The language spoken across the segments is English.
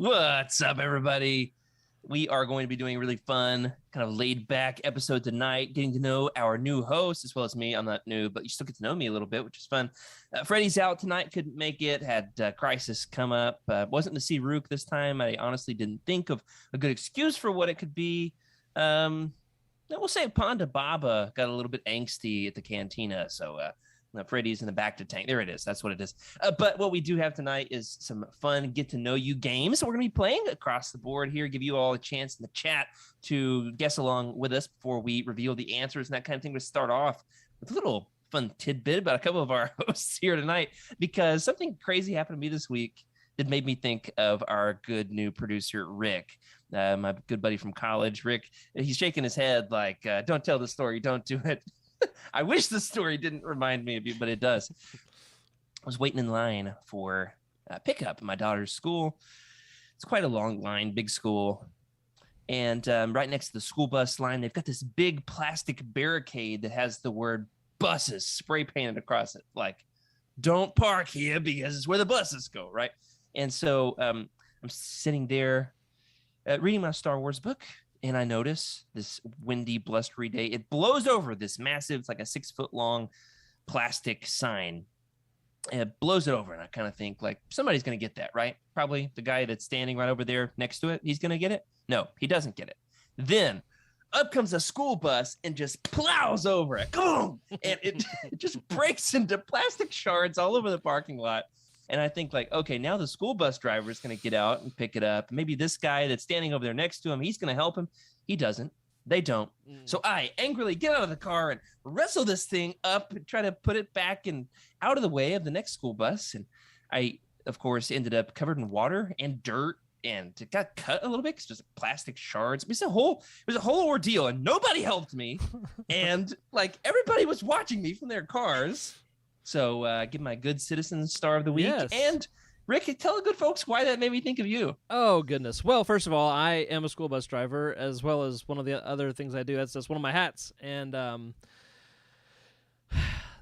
What's up, everybody? We are going to be doing a really fun, kind of laid-back episode tonight, getting to know our new host, as well as me. I'm not new, but you still get to know me a little bit, which is fun. Freddie's out tonight, couldn't make it, had crisis come up. Wasn't to see Rook this time. I honestly didn't think of a good excuse for what it could be. We'll say Ponda Baba got a little bit angsty at the cantina, so Freddie's in the back to tank. There it is. That's what it is. But what we do have tonight is some fun get-to-know-you games. So we're going to be playing across the board here, give you all a chance in the chat to guess along with us before we reveal the answers and that kind of thing. We'll start off with a little fun tidbit about a couple of our hosts here tonight, because something crazy happened to me this week that made me think of our good new producer, Rick. My good buddy from college, Rick. He's shaking his head like, don't tell the story, don't do it. I wish the story didn't remind me of you, but it does. I was waiting in line for pickup at my daughter's school. It's quite a long line, big school. And right next to the school bus line, they've got this big plastic barricade that has the word buses spray painted across it. Like, don't park here because it's where the buses go, right? And so I'm sitting there reading my Star Wars book. And I notice this windy, blustery day, it blows over this massive, it's like a 6-foot-long plastic sign. And it blows it over, and I kind of think, like, somebody's going to get that, right? Probably the guy that's standing right over there next to it, he's going to get it? No, he doesn't get it. Then up comes a school bus and just plows over it. Boom! And it just breaks into plastic shards all over the parking lot. And I think, like, okay, now the school bus driver is going to get out and pick it up. Maybe this guy that's standing over there next to him, he's going to help him. He doesn't. They don't. So I angrily get out of the car and wrestle this thing up and try to put it back and out of the way of the next school bus. And I, of course, ended up covered in water and dirt, and it got cut a little bit because just plastic shards. It was a whole ordeal, and nobody helped me. And like, everybody was watching me from their cars. So give my good citizen star of the week. Yes. And Rick, tell the good folks why that made me think of you. Oh, goodness. Well, first of all, I am a school bus driver, as well as one of the other things I do. That's one of my hats. And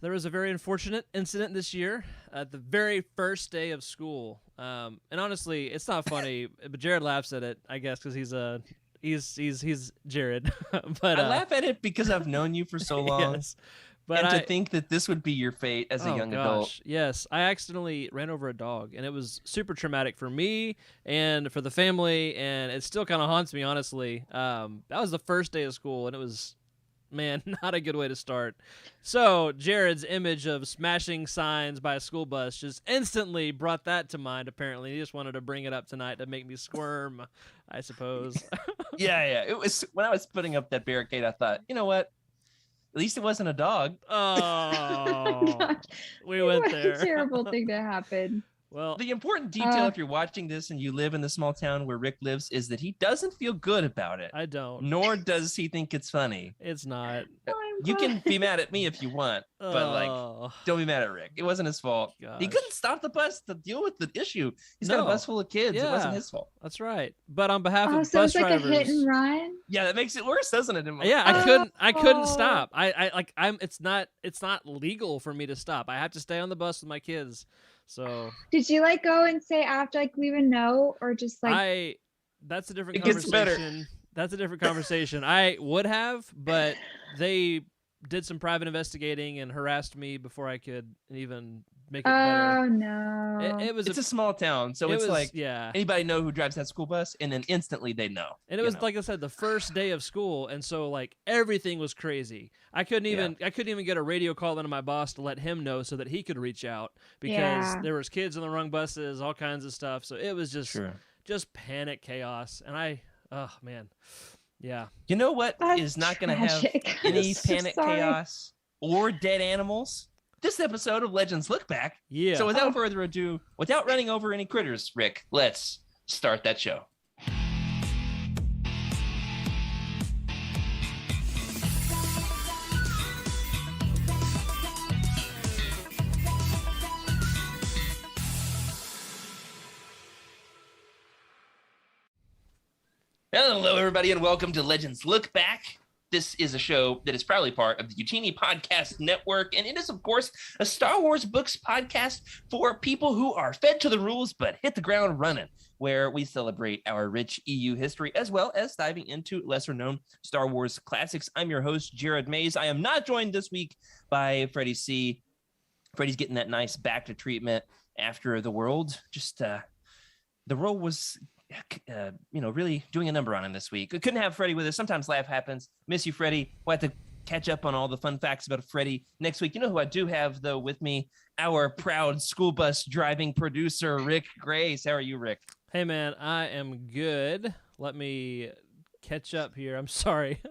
there was a very unfortunate incident this year at the very first day of school. And honestly, it's not funny, but Jared laughs at it, I guess, because he's Jared. But I laugh at it because I've known you for so long. Yes. But to think that this would be your fate as a young adult. Yes, I accidentally ran over a dog, and it was super traumatic for me and for the family, and it still kind of haunts me, honestly. That was the first day of school, and it was, man, not a good way to start. So Jared's image of smashing signs by a school bus just instantly brought that to mind, apparently. He just wanted to bring it up tonight to make me squirm, I suppose. Yeah. It was, when I was putting up that barricade, I thought, you know what? At least it wasn't a dog. Oh, we went there. What a terrible thing to happen. Well, the important detail, if you're watching this and you live in the small town where Rick lives, is that he doesn't feel good about it. I don't. Nor does he think it's funny. It's not. You can be mad at me if you want, but like, don't be mad at Rick. It wasn't his fault. Gosh. He couldn't stop the bus to deal with the issue. He's got a bus full of kids. Yeah, it wasn't his fault. That's right. But on behalf of so bus it's like drivers, a hit and run. Yeah, that makes it worse, doesn't it? I couldn't stop. It's not legal for me to stop. I have to stay on the bus with my kids. So did you like go and say after, like, leave a note, or just like that's a different it gets conversation. Better. That's a different conversation. I would have, but they did some private investigating and harassed me before I could even make it better. Oh no. It's a small town, so it's like, yeah, anybody know who drives that school bus, and then instantly they know. And it was like I said, the first day of school, and so like everything was crazy. I couldn't even get a radio call into my boss to let him know so that he could reach out, because there was kids on the wrong buses, all kinds of stuff. So it was just panic chaos, and oh man. Yeah. You know what is not going to have any panic, chaos, or dead animals? This episode of Legends Lookback. Yeah. So without further ado, without running over any critters, Rick, let's start that show. Hello, everybody, and welcome to Legends Lookback. This is a show that is proudly part of the Utini Podcast Network, and it is, of course, a Star Wars books podcast for people who are fed to the rules but hit the ground running, where we celebrate our rich EU history as well as diving into lesser-known Star Wars classics. I'm your host, Jared Mays. I am not joined this week by Freddie C. Freddie's getting that nice back to treatment after the world was really doing a number on him this week. We couldn't have Freddie with us. Sometimes life happens. Miss you, Freddie. We'll have to catch up on all the fun facts about Freddie next week. You know who I do have, though, with me? Our proud school bus driving producer, Rick Grace. How are you, Rick? Hey, man, I am good. Let me catch up here. I'm sorry.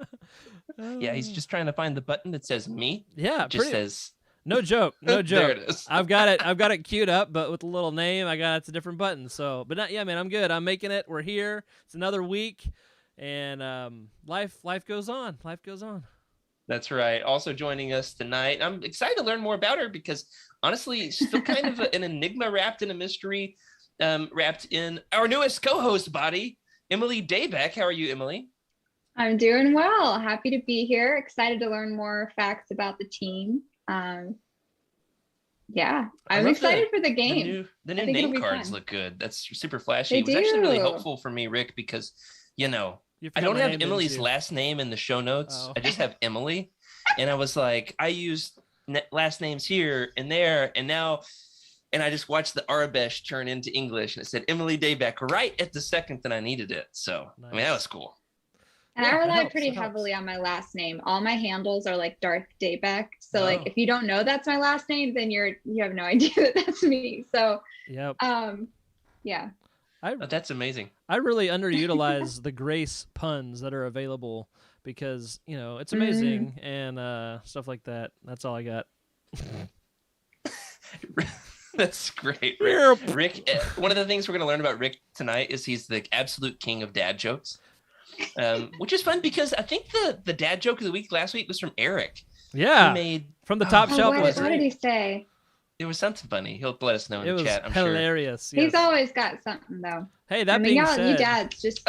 Yeah, he's just trying to find the button that says me. Yeah, it just says... No joke. No joke. There it is. I've got it queued up, but with a little name, it's a different button. So, but not, yeah, man, I'm good. I'm making it. We're here. It's another week, and life goes on. Life goes on. That's right. Also joining us tonight, I'm excited to learn more about her because honestly, she's still kind of an enigma wrapped in a mystery, wrapped in our newest co-host body, Emily Daybeck. How are you, Emily? I'm doing well. Happy to be here. Excited to learn more facts about the team. Yeah, I'm excited for the game. The new name cards look good. That's super flashy. They it was do. Actually really helpful for me, Rick, because, I don't have Emily's last name in the show notes. Oh. I just have Emily. And I was like, I used last names here and there. And I just watched the Arabesh turn into English. And it said Emily Daybeck right at the second that I needed it. So, nice. I mean, that was cool. And I rely pretty heavily on my last name. All my handles are like Darth Daybeck. So like if you don't know that's my last name, then you have no idea that that's me. So yep. Yeah. That's amazing. I really underutilize the Grace puns that are available because, it's amazing and stuff like that. That's all I got. That's great, Rick. Rick, one of the things we're going to learn about Rick tonight is he's the absolute king of dad jokes. Which is fun because I think the dad joke of the week last week was from Eric. Yeah, he made from the top shelf. What did he say? It was something funny. He'll let us know in the chat. I'm hilarious. Sure. He's always got something though. Hey, being said, you dads just.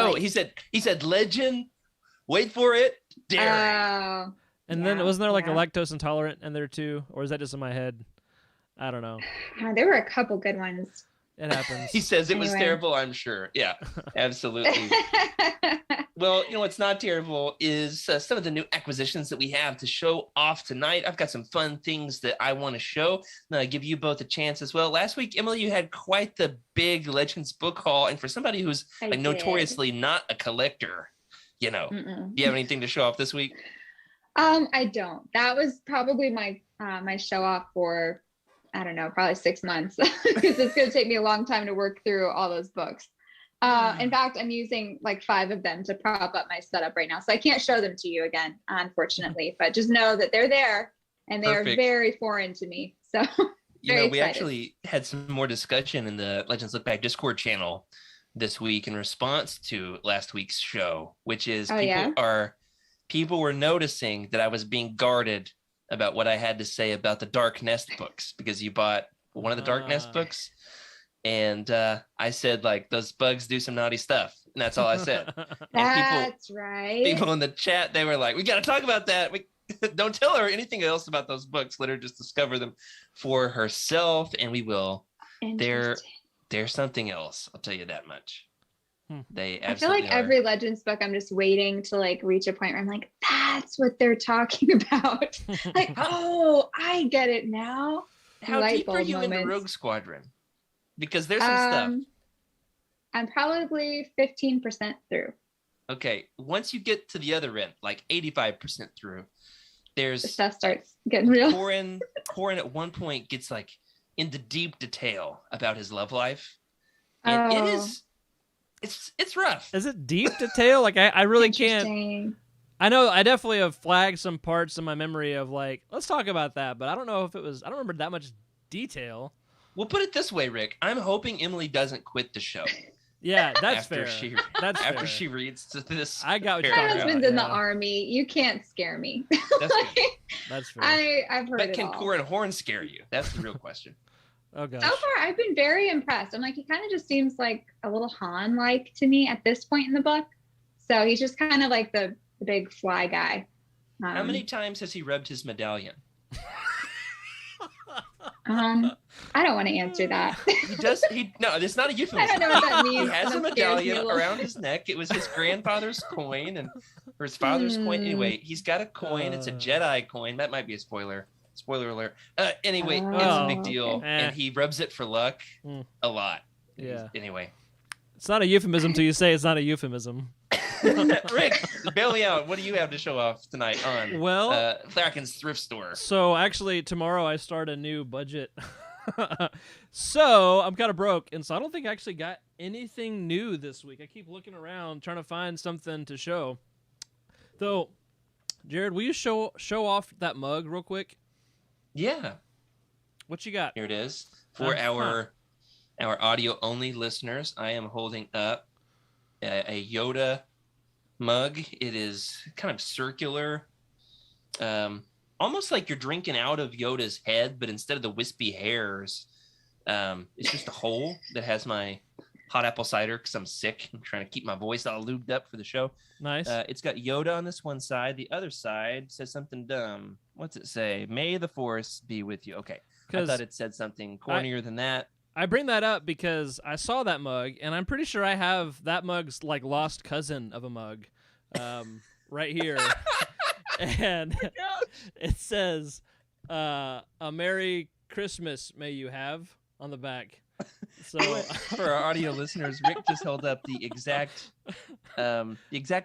He said legend. Wait for it. Dairy. And then wasn't there like a lactose intolerant in there too, or is that just in my head? I don't know. There were a couple good ones. It happens. He says it was terrible, I'm sure. Yeah, absolutely. Well, what's not terrible is some of the new acquisitions that we have to show off tonight. I've got some fun things that I want to show. I'll give you both a chance as well. Last week, Emily, you had quite the big Legends book haul. And for somebody who's notoriously not a collector, do you have anything to show off this week? I don't. That was probably my my show off for, I don't know, probably 6 months because it's going to take me a long time to work through all those books. In fact, I'm using like 5 of them to prop up my setup right now. So I can't show them to you again, unfortunately, but just know that they're there and they are very foreign to me. So we excited. Actually had some more discussion in the Legends Lookback Discord channel this week in response to last week's show, which is people were noticing that I was being guarded about what I had to say about the Dark Nest books because you bought one of the Dark Nest books. And I said, like, those bugs do some naughty stuff. And that's all I said. That's right. People in the chat, they were like, we got to talk about that. Don't tell her anything else about those books. Let her just discover them for herself. And we will. They're something else. I'll tell you that much. I feel like every Legends book, I'm just waiting to like reach a point where I'm like, that's what they're talking about. Like, oh, I get it now. How deep are you in the Rogue Squadron? Because there's some stuff. I'm probably 15% through. Okay. Once you get to the other end, like 85% through, the stuff starts getting real. Corin at one point gets like into deep detail about his love life. And it is it's rough. Is it deep detail? Like I really can't. I know I definitely have flagged some parts in my memory of like, let's talk about that, but I don't know if it was, I don't remember that much detail. We'll put it this way, Rick. I'm hoping Emily doesn't quit the show. Yeah, that's fair. After she reads this. I got what you're My talking husband's about. in the army. You can't scare me. That's good. That's fair. I've heard but it can all. Corin Horn scare you? That's the real question. Oh gosh. So far, I've been very impressed. I'm like, he kind of just seems like a little Han-like to me at this point in the book. So he's just kind of like the big fly guy. How many times has he rubbed his medallion? I don't want to answer that. He does. No, it's not a euphemism. I don't know what that means. He has a That scares me medallion little. around his neck. It was his grandfather's coin or his father's coin. Anyway, he's got a coin. It's a Jedi coin. That might be a spoiler. Spoiler alert. Anyway, it's a big deal, okay. and he rubs it for luck a lot. Yeah. Anyway, It's not a euphemism till you say it's not a euphemism. Rick, bail me out. What do you have to show off tonight on Thracken's thrift store? So actually, tomorrow I start a new budget. So I'm kind of broke, and so I don't think I actually got anything new this week. I keep looking around trying to find something to show. Though, Jared, will you show off that mug real quick? Yeah. What you got? Here it is. For our audio only listeners, I am holding up a Yoda mug. It is kind of circular, almost like you're drinking out of Yoda's head, but instead of the wispy hairs, it's just a hole that has my hot apple cider because I'm sick. I'm trying to keep my voice all lubed up for the show. Nice. It's got Yoda on this one side. The other side says something dumb. What's it say? May the Force be with you. Okay. I thought it said something cornier than that. I bring that up because I saw that mug, and I'm pretty sure I have that mug's like lost cousin of a mug right here. And it says, a Merry Christmas may you have on the back. So for our audio listeners, Rick just held up the exact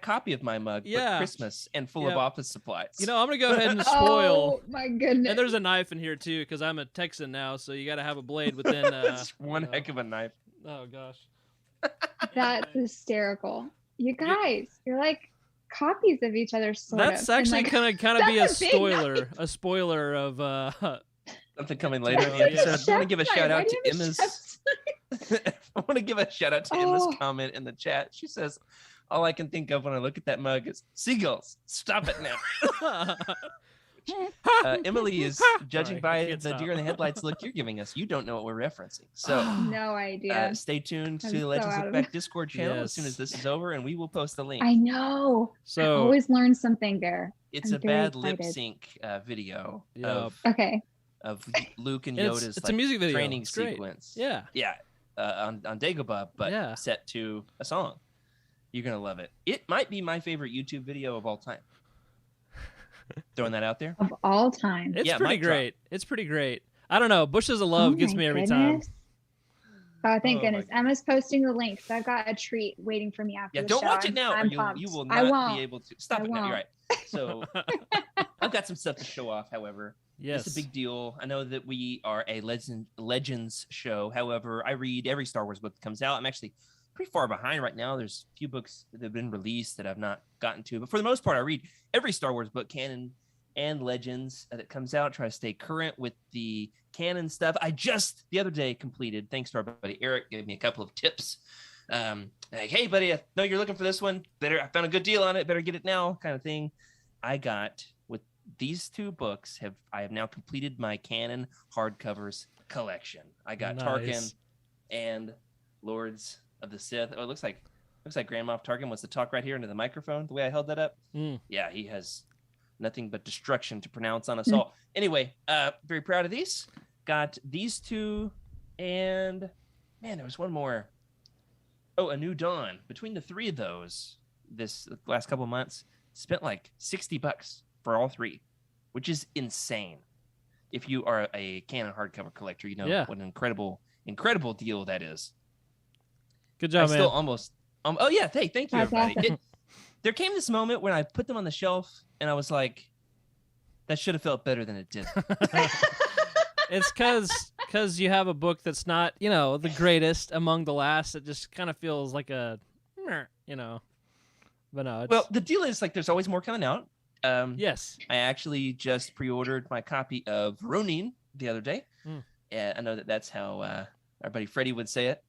copy of my mug, but Christmas and full of office supplies. You know, I'm gonna go ahead and spoil. Oh my goodness! And there's a knife in here too, because I'm a Texan now, so you got to have a blade within. That's one heck of a knife. Oh gosh, that's hysterical. You guys, you're like copies of each other. That's actually kind of be a spoiler of something coming later in the episode. I want to give a shout out to Emma's. I want to give a shout out to Emma's comment in the chat. She says, "All I can think of when I look at that mug is seagulls. Stop it now." Emily is judging by the deer in the headlights look you're giving us. You don't know what we're referencing, so no idea. Stay tuned to the Legends Lookback Discord channel as soon as this is over, and we will post the link. I know. So I always learn something there. It's a bad lip sync video of Luke and Yoda's it's a music video. Training sequence. Yeah. On Dagobah, but set to a song. You're gonna love it. It might be my favorite YouTube video of all time. Throwing that out there. Of all time. It's pretty great. It's pretty great. I don't know. Bushes of Love gets me every time. Oh, thank goodness. Emma's posting the link, so I've got a treat waiting for me after the show. Don't watch it now, or you will not be able to. Stop it now. You're right. So I've got some stuff to show off, however. Yes. It's a big deal. I know that we are a Legends show. However, I read every Star Wars book that comes out. I'm actually pretty far behind right now. There's a few books that have been released that I've not gotten to. But for the most part, I read every Star Wars book, canon and Legends, that comes out. Try to stay current with the canon stuff. I just, the other day, completed, thanks to our buddy Eric, gave me a couple of tips. Like, hey, buddy, I know you're looking for this one. I found a good deal on it. Better get it now, kind of thing. I got, with these two books, I have now completed my canon hardcovers collection. I got Tarkin and Lords of the Sith. Oh, it looks like Grand Moff Tarkin wants to talk right here into the microphone. The way I held that up, yeah, he has nothing but destruction to pronounce on us all. Anyway, very proud of these. Got these two, and man, there was one more. Oh, A New Dawn. Between the three of those, this last couple of months, spent like $60 for all three, which is insane. If you are a canon hardcover collector, you know what an incredible deal that is. Good job, man. Still almost. Oh yeah, thank you, everybody. Awesome. There came this moment when I put them on the shelf, and I was like, "That should have felt better than it did." It's because you have a book that's not, the greatest among the last. It just kind of feels like a, But no. Well, the deal is, like, there's always more coming out. Yes. I actually just pre-ordered my copy of Ronin the other day. I know that's how our buddy Freddie would say it.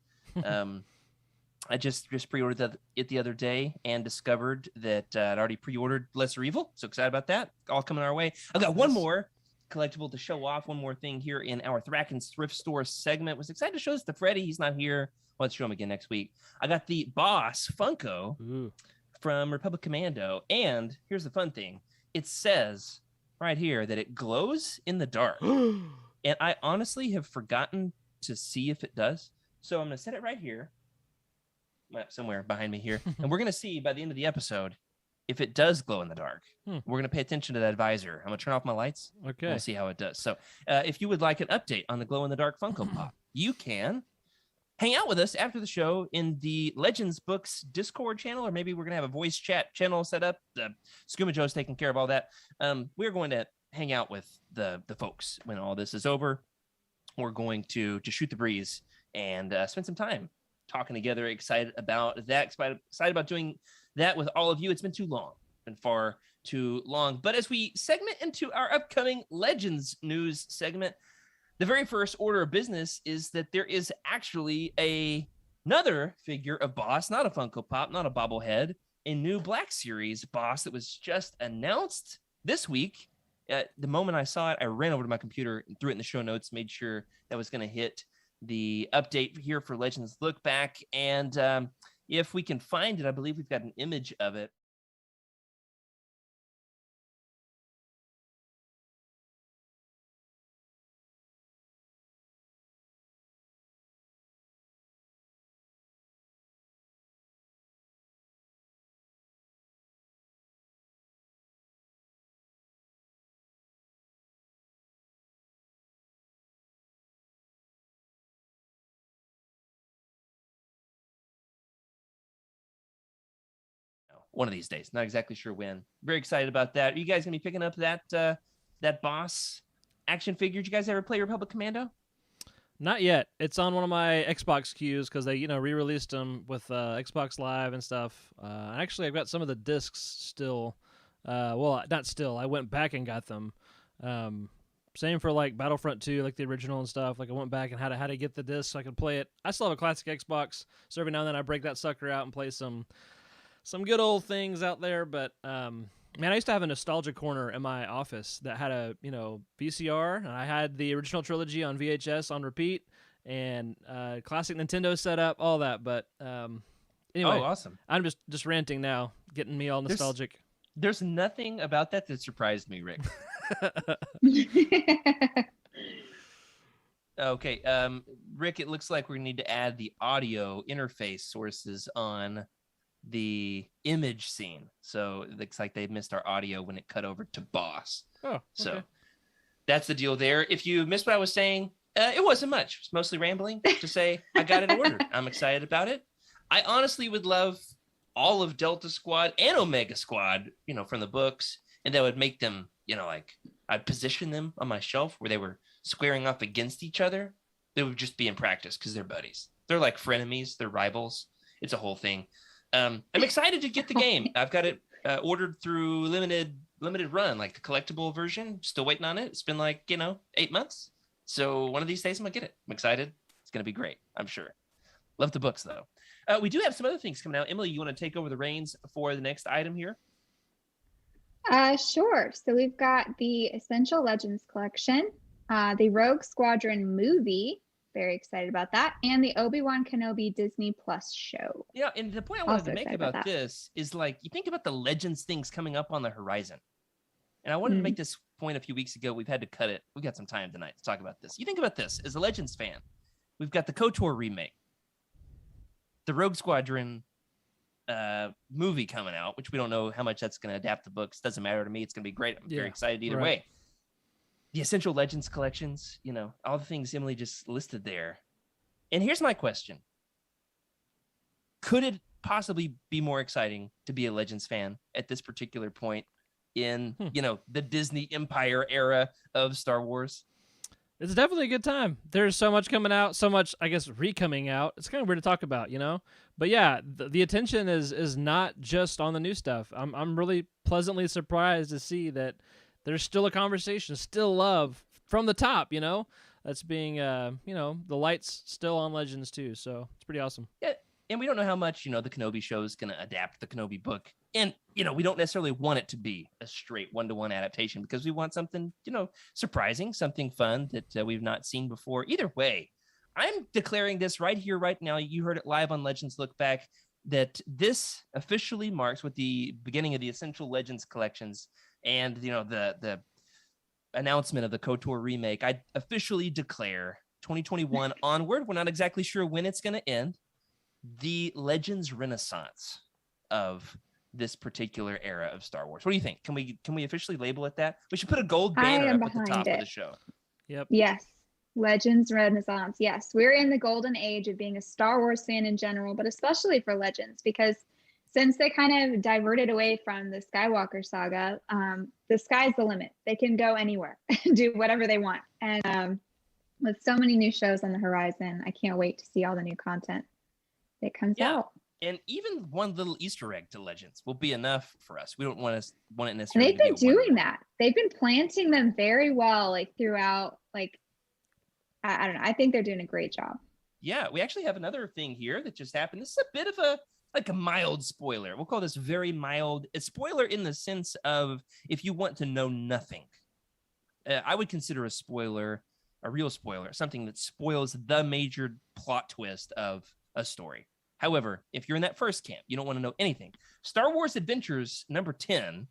I just pre-ordered it the other day and discovered that I'd already pre-ordered Lesser Evil. So excited about that. All coming our way. I've got one more collectible to show off. One more thing here in our Thracken's Thrift Store segment. Was excited to show this to Freddie. He's not here. Let's show him again next week. I got the Boss Funko from Republic Commando. And here's the fun thing. it says right here that it glows in the dark. And I honestly have forgotten to see if it does. So I'm going to set it right here, somewhere behind me here. And we're going to see by the end of the episode if it does glow in the dark. We're going to pay attention to that visor. I'm going to turn off my lights. Okay. We'll see how it does. So if you would like an update on the glow in the dark Funko Pop, you can hang out with us after the show in the Legends Books Discord channel, or maybe we're going to have a voice chat channel set up. Scuba Joe's taking care of all that. We're going to hang out with the folks when all this is over. We're going to just shoot the breeze and spend some time talking together. Excited about that. Excited about doing that with all of you. It's been too long, been far too long. But as we segment into our upcoming Legends news segment, the very first order of business is that there is actually another figure of Boss, not a Funko Pop, not a bobblehead, a new Black Series Boss that was just announced this week. The moment I saw it, I ran over to my computer and threw it in the show notes, made sure that was going to hit the update here for Legends Look Back. And if we can find it, I believe we've got an image of it. One of these days, not exactly sure when. Very excited about that. Are you guys gonna be picking up that Boss action figure? Did you guys ever play Republic Commando? Not yet. It's on one of my Xbox queues because they, re-released them with Xbox Live and stuff. Actually, I've got some of the discs still. Well, not still. I went back and got them. Same for like Battlefront 2, like the original and stuff. Like I went back and had to get the disc so I could play it. I still have a classic Xbox, so every now and then I break that sucker out and play some good old things out there. But man, I used to have a nostalgia corner in my office that had a VCR, and I had the original trilogy on VHS on repeat, and classic Nintendo setup, all that. But anyway, awesome! I'm just ranting now, getting me all nostalgic. There's nothing about that surprised me, Rick. Okay, Rick, it looks like we need to add the audio interface sources on the image scene. So it looks like they missed our audio when it cut over to Boss. Oh, okay. So that's the deal there. If you missed what I was saying, it wasn't much. It was mostly rambling to say I got it ordered. I'm excited about it. I honestly would love all of Delta Squad and Omega Squad, from the books, and that would make them, like I'd position them on my shelf where they were squaring off against each other. They would just be in practice because they're buddies. They're like frenemies. They're rivals. It's a whole thing. I'm excited to get the game. I've got it ordered through limited run, like the collectible version. Still waiting on it. It's been like 8 months. So one of these days I'm gonna get it. I'm excited. It's gonna be great, I'm sure. Love the books though. We do have some other things coming out. Emily, you want to take over the reins for the next item here? Sure. So we've got the Essential Legends collection, the Rogue Squadron movie. Very excited about that. And the Obi-Wan Kenobi Disney Plus show. Yeah, and the point I wanted to make about this is like, you think about the Legends things coming up on the horizon. And I wanted to make this point a few weeks ago. We've had to cut it. We've got some time tonight to talk about this. You think about this as a Legends fan. We've got the KOTOR remake, the Rogue Squadron movie coming out, which we don't know how much that's going to adapt the books. Doesn't matter to me. It's going to be great. I'm very excited either way. The Essential Legends collections, all the things Emily just listed there. And here's my question. Could it possibly be more exciting to be a Legends fan at this particular point in, the Disney Empire era of Star Wars? It's definitely a good time. There's so much coming out, so much, I guess, re-coming out. It's kind of weird to talk about, But yeah, the attention is not just on the new stuff. I'm really pleasantly surprised to see that there's still a conversation, still love from the top, that's being, the light's still on Legends too. So it's pretty awesome. Yeah. And we don't know how much, the Kenobi show is going to adapt the Kenobi book. And, we don't necessarily want it to be a straight one-to-one adaptation because we want something, surprising, something fun that we've not seen before. Either way, I'm declaring this right here, right now. You heard it live on Legends Look Back, that this officially marks with the beginning of the Essential Legends collections, and the announcement of the KOTOR remake, I officially declare 2021 onward. We're not exactly sure when it's going to end. The Legends Renaissance of this particular era of Star Wars. What do you think? Can we officially label it that? We should put a gold banner up at the top of the show. Yep. Yes. Legends Renaissance. Yes. We're in the golden age of being a Star Wars fan in general, but especially for Legends, because since they kind of diverted away from the Skywalker saga, the sky's the limit. They can go anywhere and do whatever they want. And with so many new shows on the horizon, I can't wait to see all the new content that comes out. And even one little Easter egg to Legends will be enough for us. We don't want it necessarily. And they've been doing that. They've been planting them very well, like throughout. Like, I don't know. I think they're doing a great job. Yeah, we actually have another thing here that just happened. This is a bit of a mild spoiler. We'll call this very mild. A spoiler in the sense of if you want to know nothing. I would consider a spoiler a real spoiler, something that spoils the major plot twist of a story. However, if you're in that first camp, you don't want to know anything. Star Wars Adventures number 10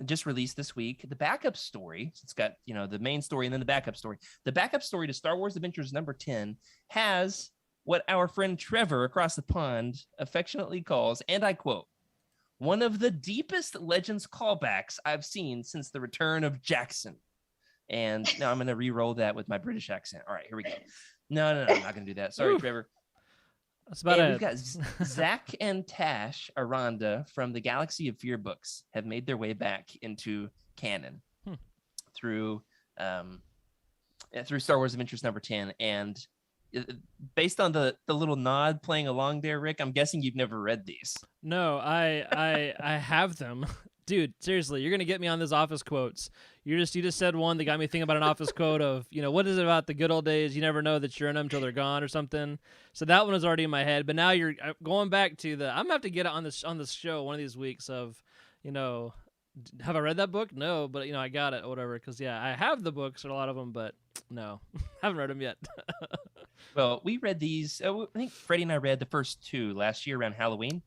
just released this week. The backup story, so it's got, the main story and then the backup story. The backup story to Star Wars Adventures number 10 has what our friend Trevor across the pond affectionately calls, and I quote, one of the deepest Legends callbacks I've seen since the return of Jackson. And now I'm going to re-roll that with my British accent. All right, here we go. No, I'm not going to do that. Sorry, Trevor. That's about it. We've got Zach and Tash Aranda from the Galaxy of Fear books have made their way back into canon through Star Wars Adventures number 10. And based on the little nod playing along there, Rick, I'm guessing you've never read these. No, I have them. Dude, seriously, you're gonna get me on these office quotes. You just said one that got me thinking about an office quote of, what is it about the good old days? You never know that you're in them till they're gone or something. So that one was already in my head. But now you're going back to I'm gonna have to get it on this show one of these weeks of, have I read that book? No, but I got it or whatever. Because I have the books or a lot of them, but no, haven't read them yet. Well, we read these. I think Freddie and I read the first two last year around Halloween.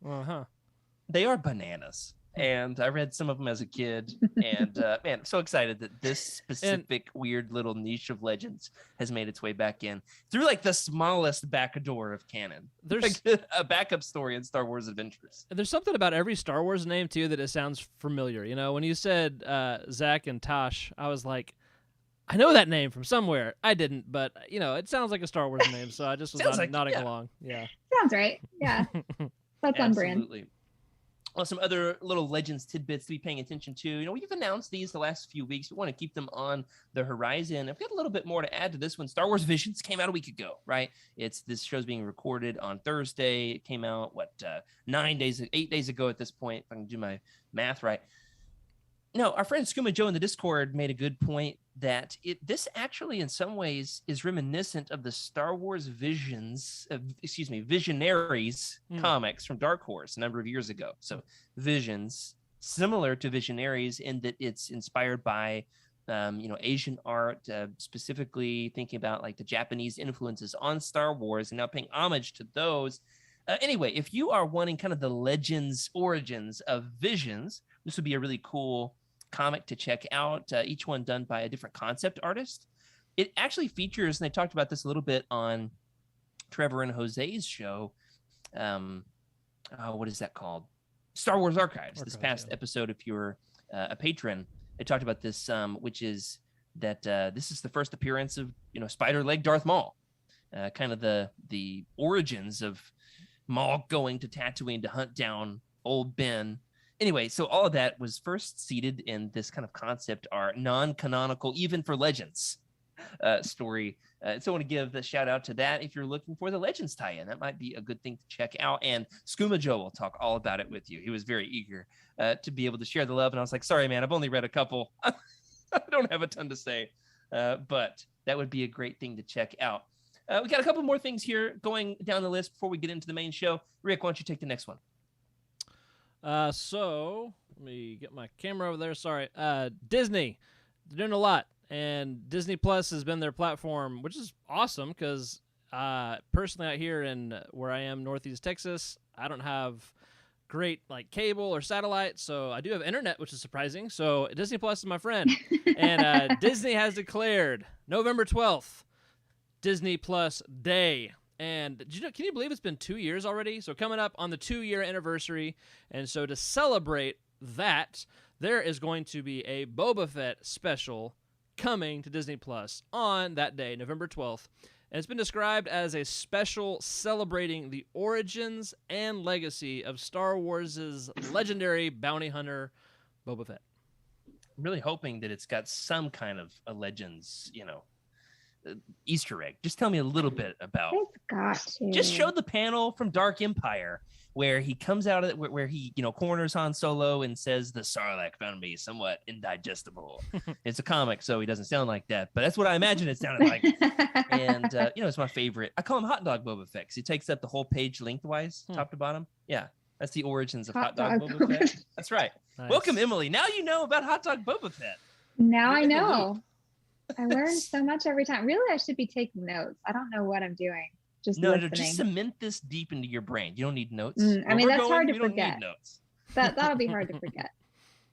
They are bananas. And I read some of them as a kid, and man, I'm so excited that this specific weird little niche of Legends has made its way back in through like the smallest back door of canon. There's like a backup story in Star Wars Adventures. There's something about every Star Wars name too that it sounds familiar. When you said Zach and Tosh, I was like, I know that name from somewhere. I didn't, but it sounds like a Star Wars name, so I just was nodding along. Yeah, sounds right. Yeah, that's on brand. Absolutely. Well, some other little Legends tidbits to be paying attention to. We've announced these the last few weeks. We want to keep them on the horizon. I've got a little bit more to add to this one. Star Wars Visions came out a week ago, right? This show's being recorded on Thursday. It came out, 8 days ago at this point, if I can do my math right. No, our friend Skooma Joe in the Discord made a good point that this actually in some ways is reminiscent of the Star Wars Visionaries comics from Dark Horse a number of years ago. So Visions, similar to Visionaries in that it's inspired by, Asian art, specifically thinking about like the Japanese influences on Star Wars and now paying homage to those. Anyway, if you are wanting kind of the Legends origins of Visions, this would be a really cool comic to check out, each one done by a different concept artist. It actually features, and I talked about this a little bit on Trevor and Jose's show. What is that called? Star Wars Archives. This past episode, if you're a patron, I talked about this, which is that this is the first appearance of, Spider Leg Darth Maul, kind of the origins of Maul going to Tatooine to hunt down old Ben. Anyway, so all of that was first seeded in this kind of concept art, non-canonical, even for Legends story. So I want to give the shout out to that. If you're looking for the Legends tie-in, that might be a good thing to check out. And Skooma Joe will talk all about it with you. He was very eager to be able to share the love. And I was like, sorry, man, I've only read a couple. I don't have a ton to say, but that would be a great thing to check out. We got a couple more things here going down the list before we get into the main show. Rick, why don't you take the next one? So let me get my camera over there. Sorry. Disney, they're doing a lot, and Disney Plus has been their platform, which is awesome because personally out here in where I am, Northeast Texas, I don't have great like cable or satellite, so I do have internet, which is surprising. So Disney Plus is my friend, and Disney has declared November 12th Disney Plus Day. And can you believe it's been 2 years already? So coming up on the 2-year anniversary, and so to celebrate that, there is going to be a Boba Fett special coming to Disney Plus on that day, November 12th. And it's been described as a special celebrating the origins and legacy of Star Wars' legendary bounty hunter, Boba Fett. I'm really hoping that it's got some kind of a Legends, Easter egg. Just tell me a little bit about. It's got to. Just show the panel from Dark Empire where he comes out of it, where he, corners Han Solo and says the Sarlacc found me somewhat indigestible. It's a comic, so he doesn't sound like that, but that's what I imagine it sounded like. And it's my favorite. I call him Hot Dog Boba Fett because he takes up the whole page lengthwise, top to bottom. Yeah, that's the origins of Hot Dog Boba Fett. That's right. Nice. Welcome, Emily. Now you know about Hot Dog Boba Fett. Now I know. I learn so much every time. Really, I should be taking notes. I don't know what I'm doing. Just listening. Just cement this deep into your brain. You don't need notes. I mean, that's hard to we don't forget. need notes. That'll be hard to forget.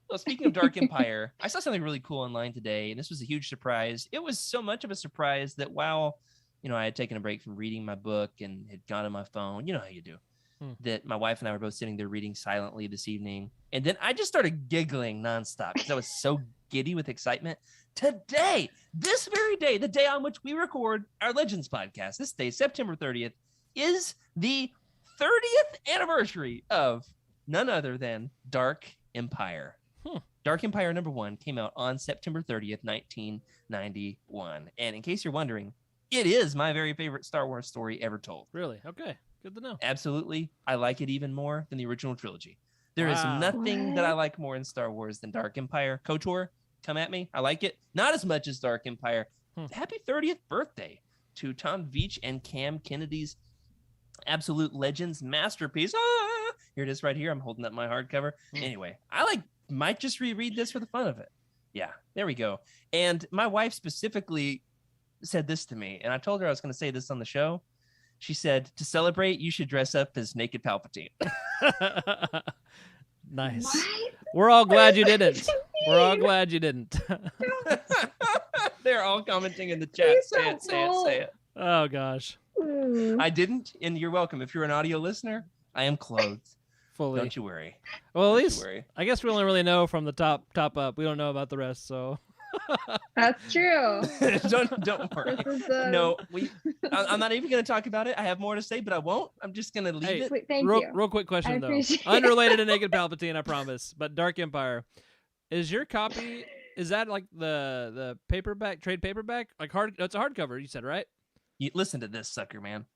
Well, speaking of Dark Empire, I saw something really cool online today, and this was a huge surprise. It was so much of a surprise that while, I had taken a break from reading my book and had gone on my phone, you know how you do, that my wife and I were both sitting there reading silently this evening. And then I just started giggling nonstop because I was so giddy with excitement. Today, this very day, the day on which we record our Legends podcast, this day, September 30th, is the 30th anniversary of none other than Dark Empire. Dark Empire #1 came out on September 30th, 1991. And in case you're wondering, it is my very favorite Star Wars story ever told. Really? Okay. Good to know. Absolutely. I like it even more than the original trilogy. There is nothing that I like more in Star Wars than Dark Empire. KOTOR, come at me. I like it. Not as much as Dark Empire. Happy 30th birthday to Tom Veitch and Cam Kennedy's absolute Legends masterpiece. Here it is right here. I'm holding up my hardcover. Anyway, I might just reread this for the fun of it. Yeah, there we go. And my wife specifically said this to me, and I told her I was going to say this on the show. She said, to celebrate, you should dress up as Naked Palpatine. Nice. What? We're all glad you didn't. We're all glad you didn't. They're all commenting in the chat. Say it. Oh, gosh. I didn't, and you're welcome. If you're an audio listener, I am clothed. Fully. Don't you worry. Well, at least, I guess we only really know from the top up. We don't know about the rest, so. That's true. Don't worry. No, I'm not even going to talk about it. I have more to say, but I won't. I'm just going to leave it. Wait, thank you. Real quick question, though. Unrelated to Naked Palpatine, I promise. But Dark Empire. Is your copy, is that like the paperback, trade paperback? Like it's a hardcover, you said, right? You listen to this sucker, man.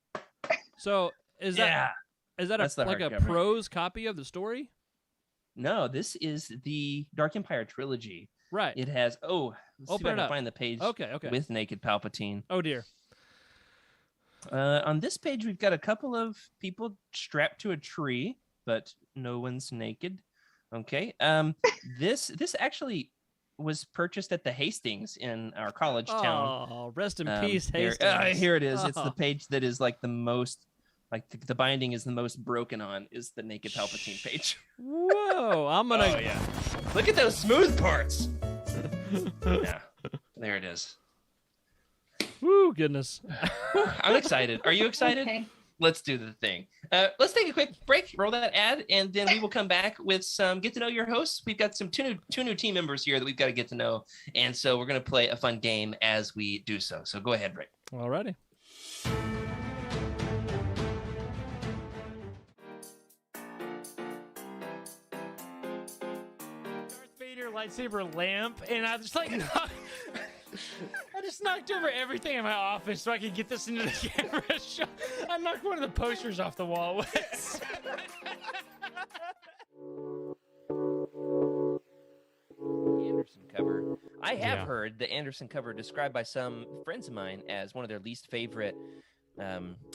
So is that like a prose copy of the story? No, this is the Dark Empire trilogy. Right. It has, let's see if I can find the page with Naked Palpatine. Oh, dear. On this page, we've got a couple of people strapped to a tree, but no one's naked. Okay. This actually was purchased at the Hastings in our college town. Oh, rest in peace, Hastings. Here it is. It's the page that is like the most, like the binding is the most broken on, is the Naked Palpatine page. Whoa, I'm gonna. Oh yeah. Look at those smooth parts. Yeah, there it is. Woo, goodness. I'm excited. Are you excited? Okay. Let's do the thing. Let's take a quick break, roll that ad, and then we will come back with some get to know your hosts. We've got some two new team members here that we've got to get to know, and so we're going to play a fun game as we do so. So go ahead, Rick. Alrighty. Darth Vader lightsaber lamp, and I just like I just knocked over everything in my office so I could get this into the camera shot. I knocked one of the posters off the wall. Anderson cover. I have heard the Anderson cover described by some friends of mine as one of their least favorite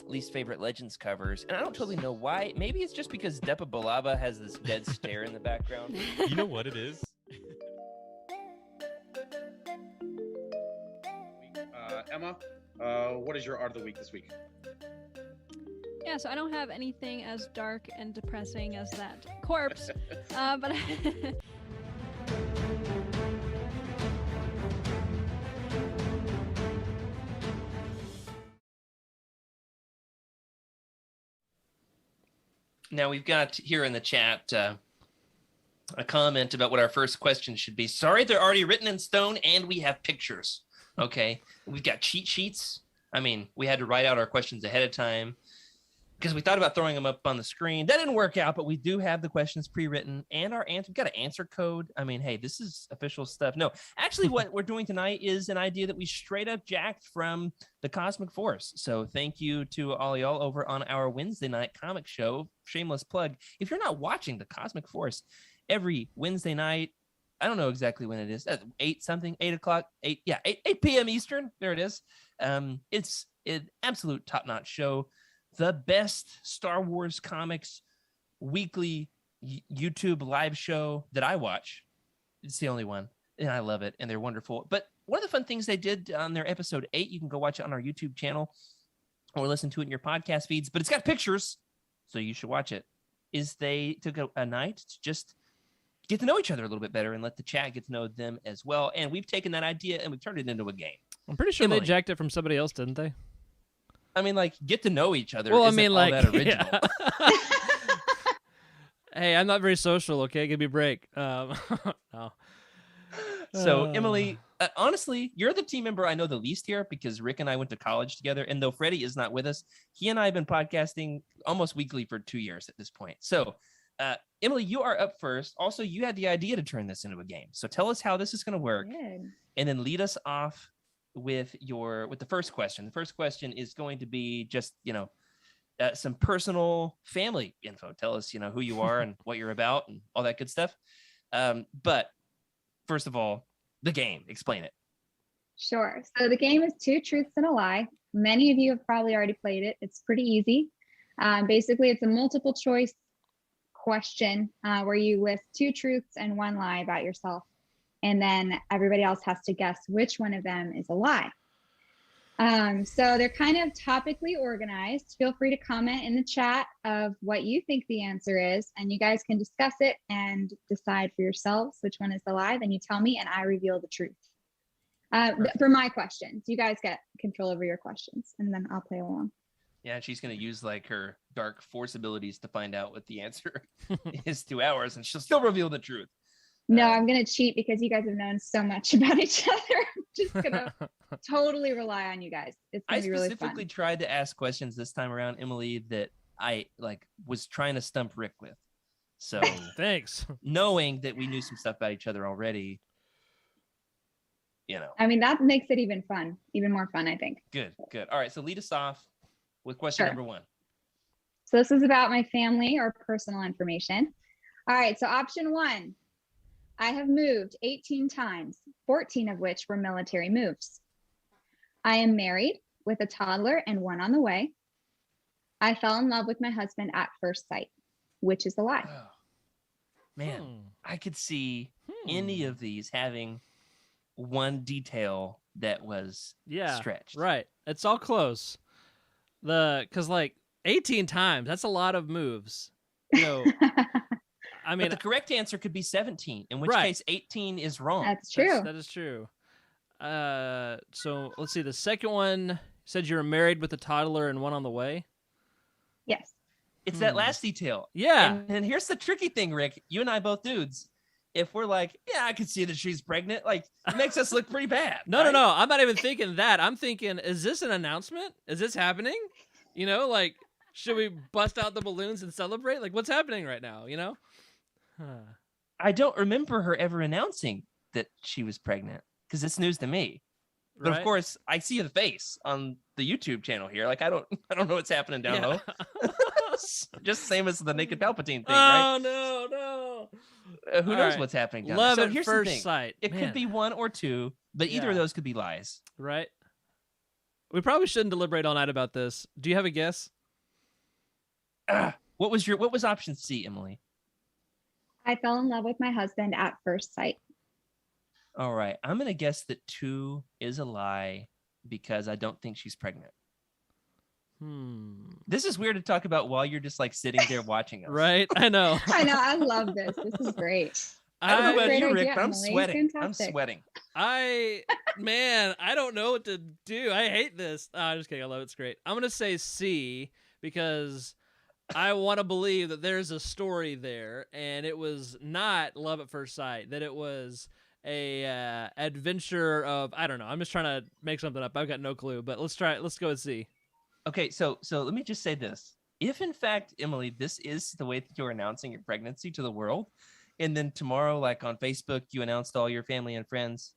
Legends covers, and I don't totally know why. Maybe it's just because Depa Billaba has this dead stare in the background. You know what it is? Emma, what is your art of the week this week? Yeah, so I don't have anything as dark and depressing as that corpse, but Now we've got here in the chat a comment about what our first question should be. Sorry, they're already written in stone and we have pictures. Okay. We've got cheat sheets. I mean, we had to write out our questions ahead of time because we thought about throwing them up on the screen. That didn't work out, but we do have the questions pre-written and our answer. We've got an answer code. I mean, hey, this is official stuff. No, actually what we're doing tonight is an idea that we straight up jacked from the Cosmic Force. So thank you to all y'all over on our Wednesday night comic show. Shameless plug. If you're not watching the Cosmic Force every Wednesday night, I don't know exactly when it is. 8 o'clock, 8 p.m. Eastern. There it is. It's an absolute top-notch show. The best Star Wars comics weekly YouTube live show that I watch. It's the only one, and I love it, and they're wonderful. But one of the fun things they did on their episode 8, you can go watch it on our YouTube channel or listen to it in your podcast feeds, but it's got pictures, so you should watch it, is they took a night to just get to know each other a little bit better and let the chat get to know them as well. And we've taken that idea and we've turned it into a game. I'm pretty sure Emily. they jacked it from somebody else, didn't they? I mean, like, get to know each other. Well, I isn't mean, all like, that original. yeah. Hey, I'm not very social, okay? Give me a break. No. So, Emily, honestly, you're the team member I know the least here because Rick and I went to college together. And though Freddie is not with us, he and I have been podcasting almost weekly for 2 years at this point. So, Emily, you are up first. Also, you had the idea to turn this into a game. So tell us how this is going to work. Good. And then lead us off with the first question. The first question is going to be just, some personal family info. Tell us, who you are and what you're about and all that good stuff. But first of all, the game, explain it. Sure. So the game is Two Truths and a Lie. Many of you have probably already played it. It's pretty easy. Basically, it's a multiple choice question where you list 2 truths and 1 lie about yourself. And then everybody else has to guess which one of them is a lie. So they're kind of topically organized. Feel free to comment in the chat of what you think the answer is, and you guys can discuss it and decide for yourselves which one is the lie. Then you tell me and I reveal the truth. For my questions, you guys get control over your questions and then I'll play along. Yeah, she's going to use like her dark force abilities to find out what the answer is 2 hours, and she'll still reveal the truth. No, I'm going to cheat because you guys have known so much about each other. I'm just going to totally rely on you guys. It's going to be really fun. I specifically tried to ask questions this time around, Emily, that I was trying to stump Rick with. So Thanks. Knowing that we knew some stuff about each other already, I mean, that makes it even more fun, I think. Good. All right, so lead us off with question number 1. So this is about my family or personal information. All right, so option 1. I have moved 18 times, 14 of which were military moves. I am married with a toddler and 1 on the way. I fell in love with my husband at first sight, which is a lie. Oh, man, I could see any of these having one detail that was stretched. Right. It's all close. Because 18 times, that's a lot of moves. I mean, but the correct answer could be 17, in which case 18 is wrong. That's true. That is true. So let's see. The second one said you were married with a toddler and 1 on the way. Yes. It's that last detail. Yeah. And here's the tricky thing, Rick. You and I both dudes. If we're like, yeah, I could see that she's pregnant, it makes us look pretty bad. No. I'm not even thinking that. I'm thinking, is this an announcement? Is this happening? Should we bust out the balloons and celebrate? What's happening right now? I don't remember her ever announcing that she was pregnant because it's news to me. But of course, I see the face on the YouTube channel here. I don't know what's happening down low. Just the same as the naked Palpatine thing, right? Oh no. Who knows what's happening down Love there? at Here's first the thing. sight. It could be 1 or 2, but either of those could be lies. Right. We probably shouldn't deliberate all night about this. Do you have a guess? What was option C, Emily? I fell in love with my husband at first sight. All right. I'm going to guess that 2 is a lie because I don't think she's pregnant. This is weird to talk about while you're just like sitting there watching us. Right? I know. I know. I love this. This is great. I don't know about Great you, Rick, idea, but I'm Emily. sweating. Fantastic. I'm sweating. Man, I don't know what to do. I hate this. I'm just kidding. I love it. It's great. I'm gonna say C because I want to believe that there's a story there, and it was not love at first sight. That it was a adventure of, I don't know. I'm just trying to make something up. I've got no clue. But let's try it. Let's go with C. Okay, so let me just say this. If in fact, Emily, this is the way that you're announcing your pregnancy to the world, and then tomorrow, like on Facebook, you announced to all your family and friends,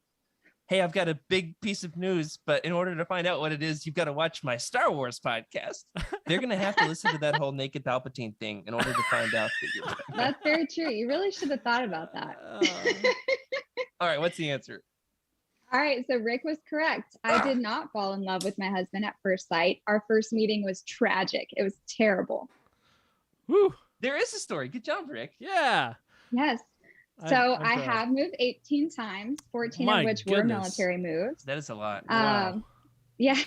hey, I've got a big piece of news, but in order to find out what it is, you've got to watch my Star Wars podcast. They're going to have to listen to that whole naked Palpatine thing in order to find out that you're pregnant. That's very true. You really should have thought about that. All right, what's the answer? All right, so Rick was correct. I did not fall in love with my husband at first sight. Our first meeting was tragic. It was terrible. Woo. There is a story. Good job, Rick. Yeah. Yes. I'm So proud. I have moved 18 times, 14 My of which were goodness. military moves. That is a lot. Wow. Yeah.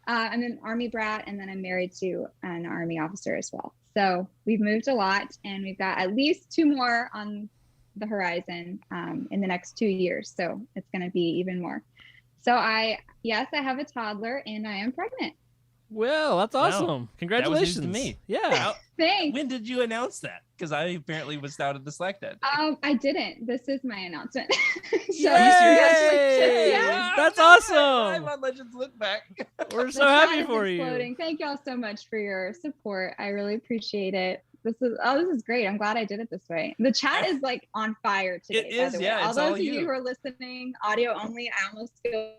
I'm an Army brat, and then I'm married to an Army officer as well. So we've moved a lot, and we've got at least 2 more on the horizon in the next 2 years. So it's going to be even more. So I have a toddler, and I am pregnant. Well, that's Wow. awesome. Congratulations. That was news to me. Yeah. Thanks. When did you announce that? Because I apparently was out of the Slack that day. I didn't. This is my announcement. So Yay! Yeah. That's I'm awesome. on Legends Lookback. We're The so chat happy is for you. exploding. Thank y'all so much for your support. I really appreciate it. This is great. I'm glad I did it this way. The chat is like on fire today. It by is, the way. yeah, All it's those all of you. you who are listening audio only, I almost feel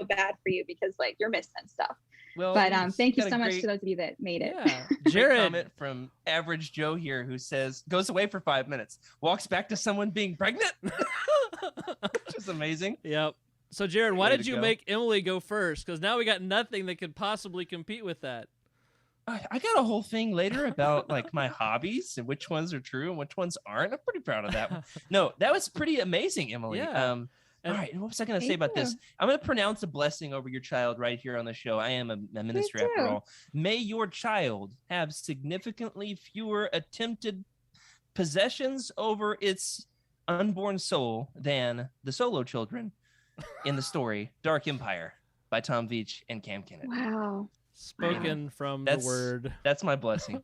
bad for you because like you're missing stuff. Well, But thank you got a so much great- to those of you that made it. Yeah. Great Jared. comment from Average Joe here, who says goes away for 5 minutes, walks back to someone being pregnant, which is amazing. Yep. So Jared, why Way did to you go. make Emily go first? Because now we got nothing that could possibly compete with that. I got a whole thing later about like my hobbies and which ones are true and which ones aren't. I'm pretty proud of that one. No, that was pretty amazing, Emily. Yeah. All right, and what was I going to say Thank about this? you. I'm going to pronounce a blessing over your child right here on the show. I am a minister after too. all. May your child have significantly fewer attempted possessions over its unborn soul than the solo children in the story Dark Empire by Tom Veach and Cam Kennett. Wow. Spoken from That's- the word. That's my blessing.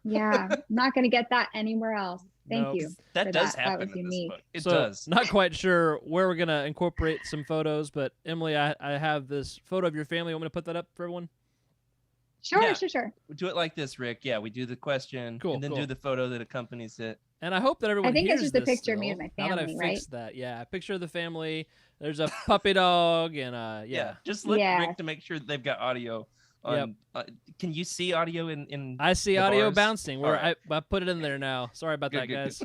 Yeah. I'm not gonna get that anywhere else. Thank Nope. you. That for does that. That happen was in this unique. book. It So, does. Not quite sure where we're gonna incorporate some photos, but Emily, I have this photo of your family. I'm gonna put that up for everyone. Sure, Yeah. sure. We do it like this, Rick. Yeah, we do the question Cool, and then cool. do the photo that accompanies it. And I hope that everyone I think it's hears just a this picture of me still. and my Now that I family, right? fixed that, yeah, a picture of the family. There's a puppy dog, and yeah. Just let Yeah. Rick to make sure that they've got audio. On, can you see audio in I see the audio bars? bouncing. All Where right. I put it in there now. Sorry about Good, that, good, guys.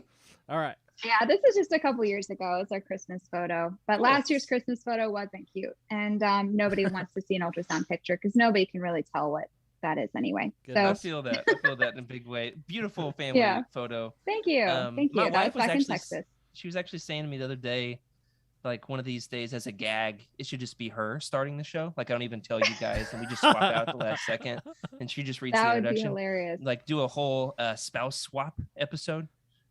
All right. Yeah, this is just a couple years ago. It's our Christmas photo. But Cool. last year's Christmas photo wasn't cute. And nobody wants to see an ultrasound picture because nobody can really tell what that is anyway. Good. I So feel that. I feel that in a big way. Beautiful family Yeah. photo. thank you. Thank my you. That wife was back in actually Texas. She was actually saying to me the other day, like one of these days as a gag, it should just be her starting the show. Like I don't even tell you guys, and we just swap out at the last second, and she just reads the That would be introduction. hilarious. Like do a whole spouse swap episode.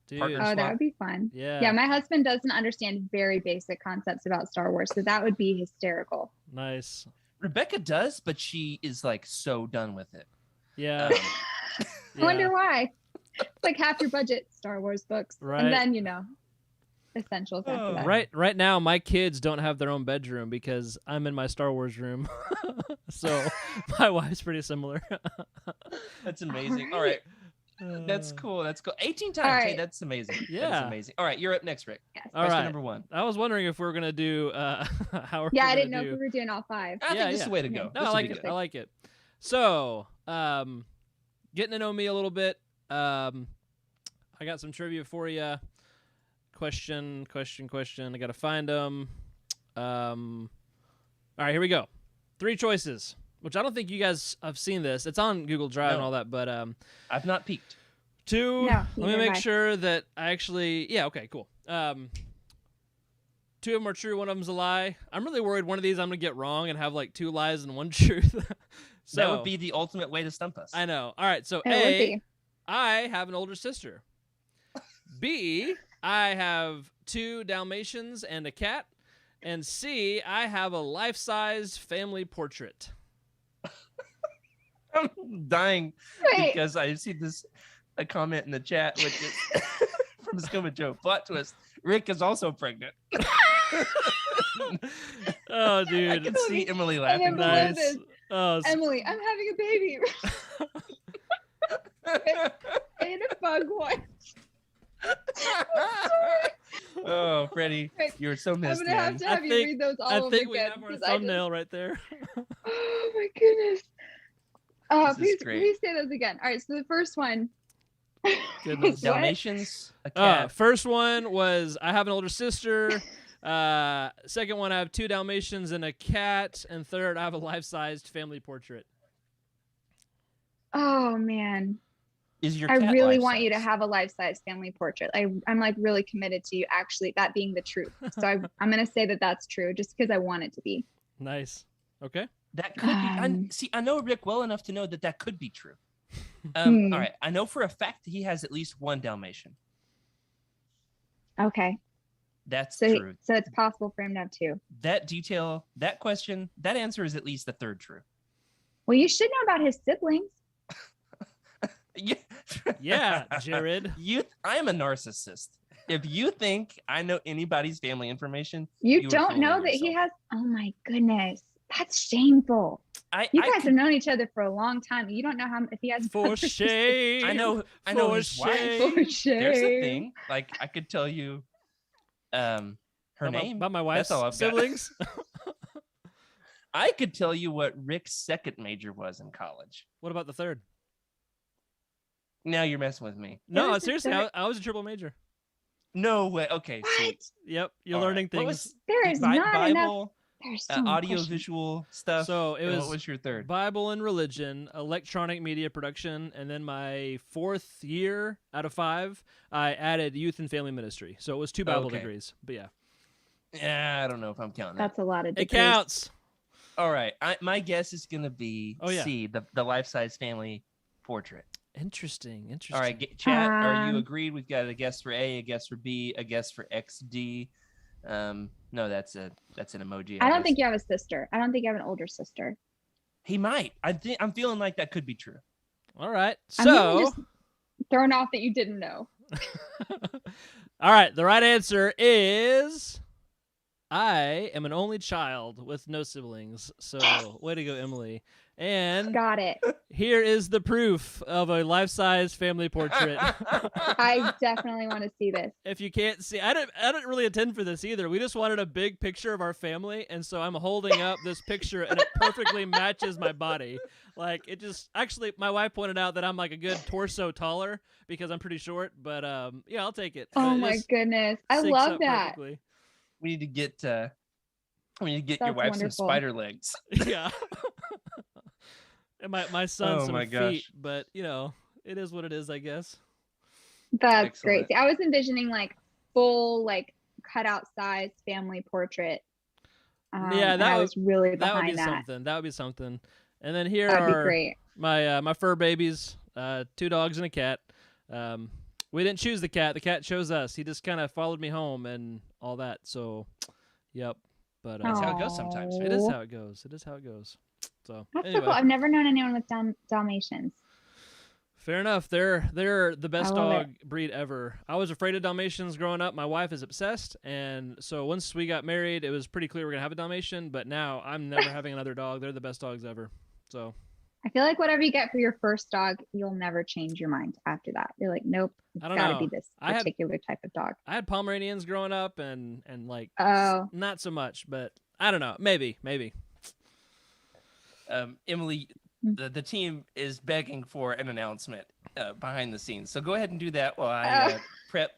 Dude. Partner Oh, swap. that would be fun. Yeah. Yeah, my husband doesn't understand very basic concepts about Star Wars, so that would be hysterical. Nice. Rebecca does, but she is like so done with it. Yeah. Um, I wonder why. It's like half your budget Star Wars books, Right. and then essentials after Oh. that. Right now, my kids don't have their own bedroom because I'm in my Star Wars room. So my wife's pretty similar. That's amazing. All All right. right. That's cool. That's cool. 18 times. All Hey, right. that's amazing. That's Yeah. amazing. All right, you're up next, Rick. Yes. All Question right. number 1. I was wondering if we were gonna do how we're Yeah, I gonna didn't know do... if we were doing all 5. I Yeah, think this is yeah. the way to go. No, No, This I will like be it. good. I like it. So, getting to know me a little bit. I got some trivia for you. Question. I gotta find them. All right, here we go. 3 choices, which I don't think you guys have seen this. It's on Google Drive and No. all that, but I've not peeked. 2. No, let me neither make have I. sure that I actually. Yeah. Okay. Cool. 2 of them are true. One of them's a lie. I'm really worried one of these I'm gonna get wrong and have like 2 lies and 1 truth. So That would be the ultimate way to stump us. I know. All right. So It would A, be. I have an older sister. B, I have 2 Dalmatians and a cat. And C, I have a life-size family portrait. I'm dying Wait. because I see a comment in the chat, which is from Scuba Joe. Plot twist: Rick is also pregnant. Oh, I dude. can see Emily I laughing. never believe Nice. this. Oh, Emily, I'm having a baby. In a bug one. Oh, Freddie, Wait, you're so I'm missed, gonna have man. to I have you think- read those all I over think we again. have our 'cause I just- thumbnail right there. Oh my goodness. This is Please, great. please say those again. All right, so the first one. Goodness. What? Dalmatians, a cat. First one was I have an older sister. Second one, I have 2 Dalmatians and a cat. And third, I have a life-sized family portrait. Oh man. Is your I cat really want you to life-size? have a life-size family portrait. I'm like really committed to you actually that being the truth. So I'm gonna say that that's true just because I want it to be. Nice. Okay. That could be. Um, See, I know Rick well enough to know that could be true. Hmm. All right, I know for a fact he has at least 1 Dalmatian. Okay. That's So true. so it's possible for him to have 2. That detail, that question, that answer is at least the 3rd true. Well, you should know about his siblings. Yeah, Yeah, Jared. I am a narcissist. If you think I know anybody's family information, You You were don't know fooling that he yourself. has. Oh my goodness, that's shameful. You guys have known each other for a long time. You don't know how if he has For brothers or sisters. shame. I know For his wife. shame. For shame. There's a thing. Like I could tell you, her About name. about my wife's all I've got. siblings. I could tell you what Rick's second major was in college. What about the third? Now you're messing with me. No, was the seriously, third? I was a triple major. No way. Okay, What? sweet. Yep, you're All right. learning What things. was There is not enough. Bible, There's so many audio, questions. visual stuff? So it and was what was your third? Bible and religion, electronic media production, and then my 4th year out of 5, I added youth and family ministry. So it was 2 Bible Okay. degrees. But yeah, Yeah, I don't know if I'm counting that. That's a lot of. it degrees. counts. All right, my guess is gonna be Oh, yeah. C, the life-size family portrait. Interesting. All right, chat. Are you Um, agreed? We've got a guess for A, a guess for B, a guess for XD. No, that's an emoji. I don't guess. think you have a sister. I don't think you have an older sister. He might. I'm feeling like that could be true. All right. I'm really So, just thrown off that you didn't know. all right. The right answer is I am an only child with no siblings. So, way to go, Emily. And Got it. here is the proof of a life-size family portrait. I definitely want to see this. If you can't see, I didn't really intend for this either. We just wanted a big picture of our family, and so I'm holding up this picture, and it perfectly matches my body. Like it just actually, my wife pointed out that I'm like a good torso taller because I'm pretty short. But yeah, I'll take it. Oh But it my just goodness. I syncs love up that. perfectly. We need to get your That's wife some wonderful. spider legs. Yeah. And my son Oh some my feet, gosh. but you know, it is what it is, I guess. That's great. Excellent. See, I was envisioning like full, like cutout size family portrait. Yeah, and that I would- was really That would behind be that. something. That would be something. And then here That'd be are great. my fur babies, 2 dogs and a cat. We didn't choose the cat. The cat chose us. He just kind of followed me home and all that. So, yep. But That's how it goes sometimes. it is Aw. how it goes. It is how it goes. So That's so anyway, cool. I've never known anyone with Dalmatians. fair enough. They're the best I love dog breed ever. I was afraid of Dalmatians growing up. My wife is obsessed, and so once we got married, it was pretty clear we're gonna have a Dalmatian. But now I'm never having another dog. They're the best dogs ever. So I feel like whatever you get for your first dog, you'll never change your mind after that. You're like, nope, it's I don't got to know. be this I had- particular type of dog. I had Pomeranians growing up, and like Oh. not so much, but I don't know. Maybe. Emily, the team is begging for an announcement behind the scenes. So go ahead and do that while I prep.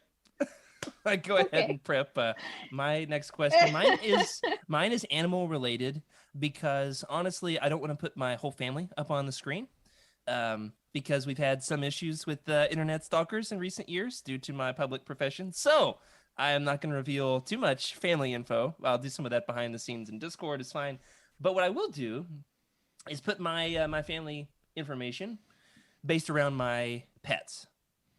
I go ahead Okay. and prep my next question. Mine is animal related because honestly, I don't want to put my whole family up on the screen because we've had some issues with internet stalkers in recent years due to my public profession. So I am not going to reveal too much family info. I'll do some of that behind the scenes in Discord. It's fine. But what I will do is put my my family information based around my pets.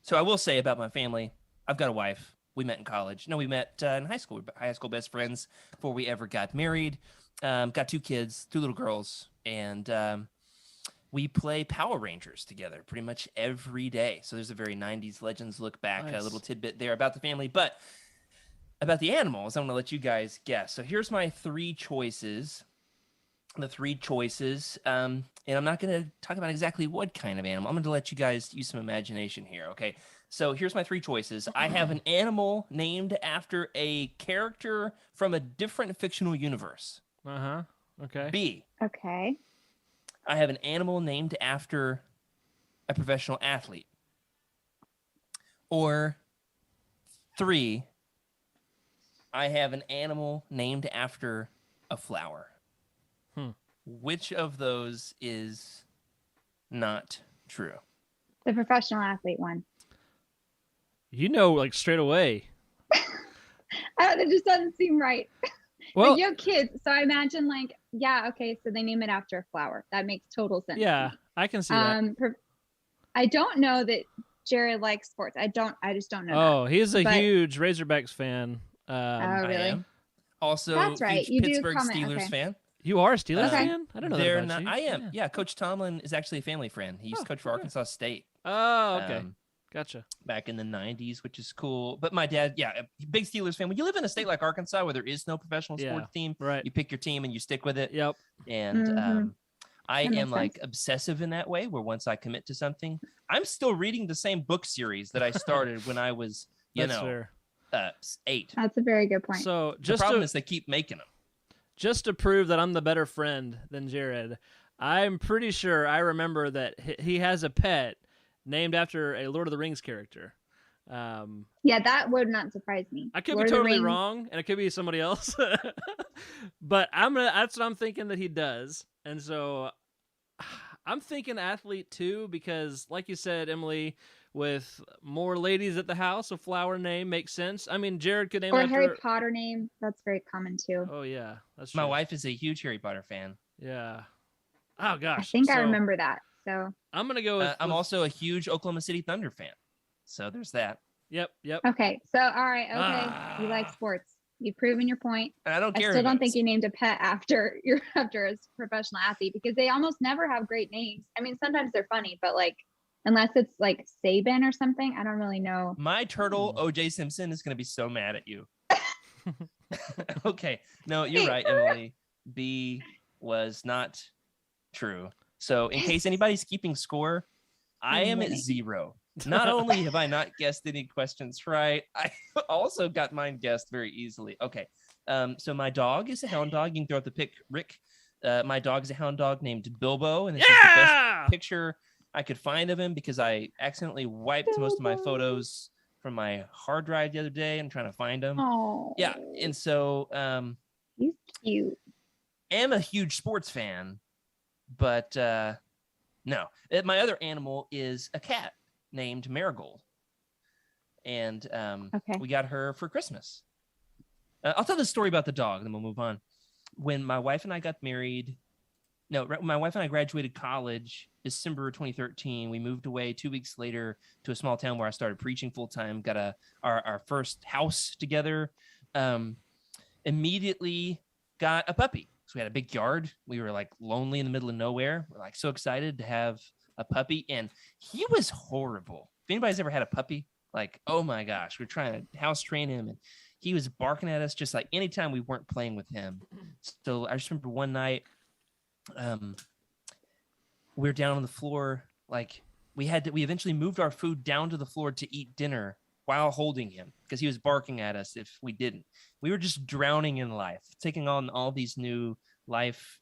So I will say about my family, I've got a wife. We met in college. No, we met in high school. We were high school best friends before we ever got married. Got 2 kids, 2 little girls, and we play Power Rangers together pretty much every day. So there's a very 90s Legends look back, Nice. a little tidbit there about the family. But about the animals, I'm going to let you guys guess. So here's my 3 choices. The 3 choices. And I'm not going to talk about exactly what kind of animal. I'm going to let you guys use some imagination here. Okay. So here's my 3 choices. I have an animal named after a character from a different fictional universe. Okay. B, Okay. I have an animal named after a professional athlete. Or 3, I have an animal named after a flower. Which of those is not true? The professional athlete one. You know, like straight away. It just doesn't seem right. Well, Like, you have kids, so I imagine like, yeah, okay, so they name it after a flower. That makes total sense. yeah, I can see that. I don't know that Jared likes sports. I just don't know. Oh, he's a But- huge Razorbacks fan. Oh, I really? am. Also, That's right. huge You do Pittsburgh comment, Steelers okay. fan. You are a Steelers Okay. fan? I don't know that They're about not. you. I am. Yeah, Coach Tomlin is actually a family friend. He used to coach for okay. Arkansas State. Oh, okay. Gotcha. Back in the 90s, which is cool. But my dad, yeah, a big Steelers fan. When you live in a state like Arkansas where there is no professional sports team, right. you pick your team and you stick with it. Yep. And Mhm. I That makes am like obsessive in that way, where once I commit to something, I'm still reading the same book series that I started when I was, That's fair. 8. That's a very good point. So The just problem to, is they keep making them. just to prove that I'm the better friend than Jared, I'm pretty sure I remember that he has a pet named after a Lord of the Rings character. Yeah, that would not surprise me. I could Lord be of the totally Rings- wrong, and it could be somebody else. But that's what I'm thinking that he does. And so I'm thinking athlete too, because like you said, Emily, with more ladies at the house, a flower name makes sense. I mean, Jared could name Or it a after... Harry Potter name. That's very common too. Oh yeah, that's true. My wife is a huge Harry Potter fan. Yeah. Oh gosh. I think I So, remember that. So I'm gonna go with. I'm also a huge Oklahoma City Thunder fan. So there's that. Yep. okay. So all right. Okay. You like sports. You've proven your point. And I don't I care. still don't about think it. you named a pet after a professional athlete, because they almost never have great names. I mean, sometimes they're funny, but like unless it's like Saban or something, I don't really know. My turtle, OJ Simpson, is going to be so mad at you. Okay. No, you're Wait, right, for real? Emily. B was not true. So in case anybody's keeping score, I am at 0. Not only have I not guessed any questions right, I also got mine guessed very easily. Okay. So my dog is a hound dog. You can throw out the pick, Rick. My dog is a hound dog named Bilbo, and this is the best Yeah. picture I could find of him because I accidentally wiped most of my photos from my hard drive the other day. I'm trying to find them. Oh, Yeah, and so he's cute. am a huge sports fan, but no. My other animal is a cat named Marigold, and Okay. we got her for Christmas. I'll tell the story about the dog, then we'll move on. When my wife and I got married, my wife and I graduated college December 2013. We moved away 2 weeks later to a small town where I started preaching full time. Got our first house together. Immediately got a puppy. So we had a big yard. We were like lonely in the middle of nowhere. We're like so excited to have a puppy, and he was horrible. If anybody's ever had a puppy, like, oh my gosh, we're trying to house train him, and he was barking at us just like anytime we weren't playing with him. So I just remember one night, we were down on the floor, like we eventually moved our food down to the floor to eat dinner while holding him because he was barking at us if we didn't. We were just drowning in life, taking on all these new life,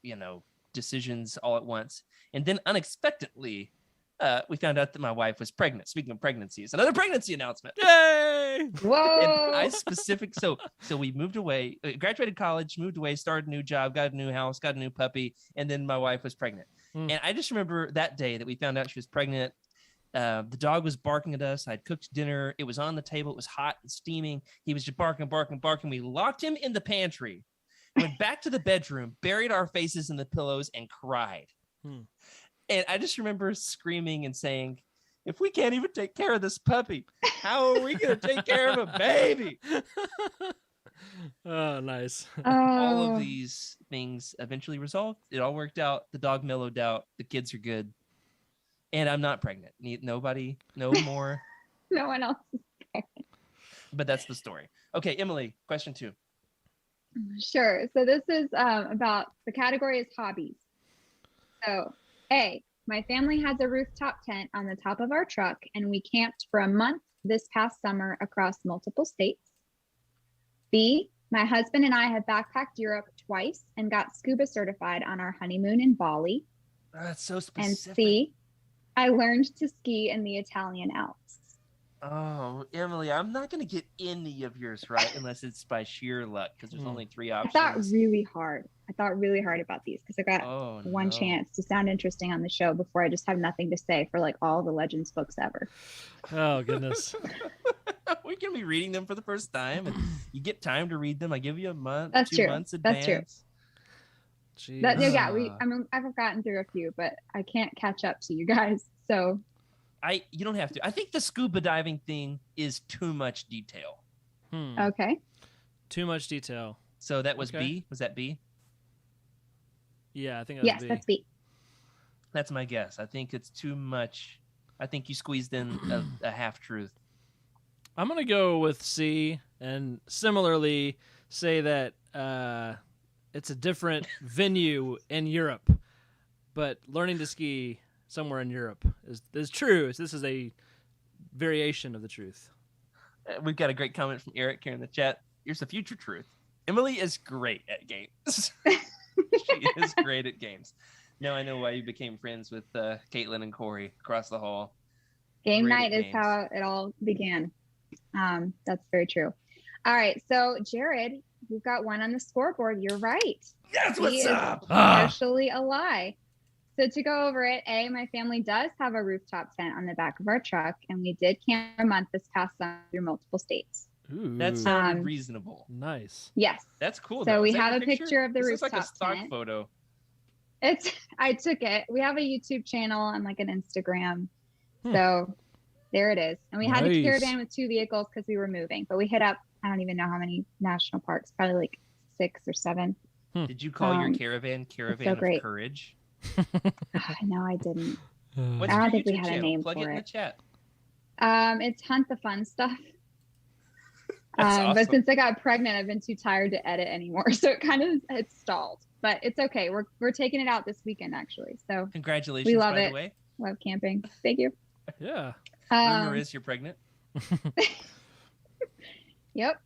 decisions all at once. And then unexpectedly, we found out that my wife was pregnant. Speaking of pregnancies, another pregnancy announcement. Yay! Whoa. And I so we moved away, graduated college, moved away, started a new job, got a new house, got a new puppy, and then my wife was pregnant. And I just remember that day that we found out she was pregnant. The dog was barking at us. I'd cooked dinner. It was on the table. It was hot and steaming. He was just barking. We locked him in the pantry, went back to the bedroom, buried our faces in the pillows, and cried. And I just remember screaming and saying, if we can't even take care of this puppy, how are we going to take care of a baby? Oh, nice. All of Oh, these things eventually resolved. It all worked out. The dog mellowed out. The kids are good. And I'm not pregnant. Nobody, no more. no one else. But that's the story. Okay, Emily, question 2. Sure. So this is about the category is hobbies. So, A, my family has a rooftop tent on the top of our truck, and we camped for a month this past summer across multiple states. B, my husband and I have backpacked Europe twice and got scuba certified on our honeymoon in Bali. That's so And specific. C, I learned to ski in the Italian Alps. Oh, Emily, I'm not going to get any of yours right unless it's by sheer luck because there's only 3 I options. thought really hard. about these because I got one no. chance to sound interesting on the show before I just have nothing to say for like all the Legends books ever. Oh, goodness. We're going to be reading them for the first time, and you get time to read them. I give you a month, That's 2 true. months That's true. advance. Jeez. I've gotten through a few, but I can't catch up to you guys. So You don't have to. I think the scuba diving thing is too much detail. okay. Too much detail. So that was Okay. B. Was that B? Yeah, I think that was Yes, B. that's B. That's my guess. I think it's too much. I think you squeezed in a half truth. I'm going to go with C and similarly say that it's a different venue in Europe, but learning to ski somewhere in Europe is true. This is a variation of the truth. We've got a great comment from Eric here in the chat. Here's the future truth. Emily is great at games. She is great at games. Now I know why you became friends with Caitlin and Corey across the hall. Game Great night at is games. how it all began. That's very true. All right. So Jared, you've got one on the scoreboard. You're right. Yes, B what's is up? partially a lie. So to go over it, A, my family does have a rooftop tent on the back of our truck, and we did camp a month this past summer through multiple states. Ooh, That sounded reasonable. nice. Yes. That's cool. So though. we Is that have your a picture of the this rooftop looks like a stock tent. photo. I took it. We have a YouTube channel and like an Instagram. Hmm. So there it is. And we had a Nice. caravan with 2 vehicles because we were moving, but we hit up, I don't even know how many national parks, probably like 6 or 7. Did you call your Um, caravan so of great. courage? No, I didn't. What's I don't your think we YouTube had a channel? name Plug for it in the it. chat. It's Hunt the Fun Stuff. That's But awesome. since I got pregnant, I've been too tired to edit anymore. So it's stalled, but it's okay. We're taking it out this weekend actually. So Congratulations, we love by it. the way. love camping. Thank you. Yeah. Rumor is you're pregnant. Yep.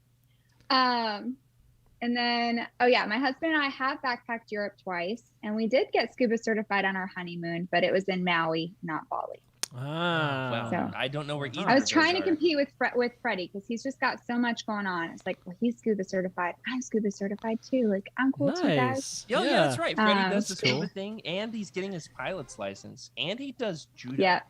And then, my husband and I have backpacked Europe twice, and we did get scuba certified on our honeymoon, but it was in Maui, not Bali. Ah. Wow. So- I don't know where either I was of those trying to are. compete with Freddie because he's just got so much going on. It's like, well, he's scuba certified. I'm scuba certified too. Like, I'm cool too, guys. Nice. Oh, yeah, that's right. Freddie does the That's scuba cool. thing, and he's getting his pilot's license, and he does judo. Yeah,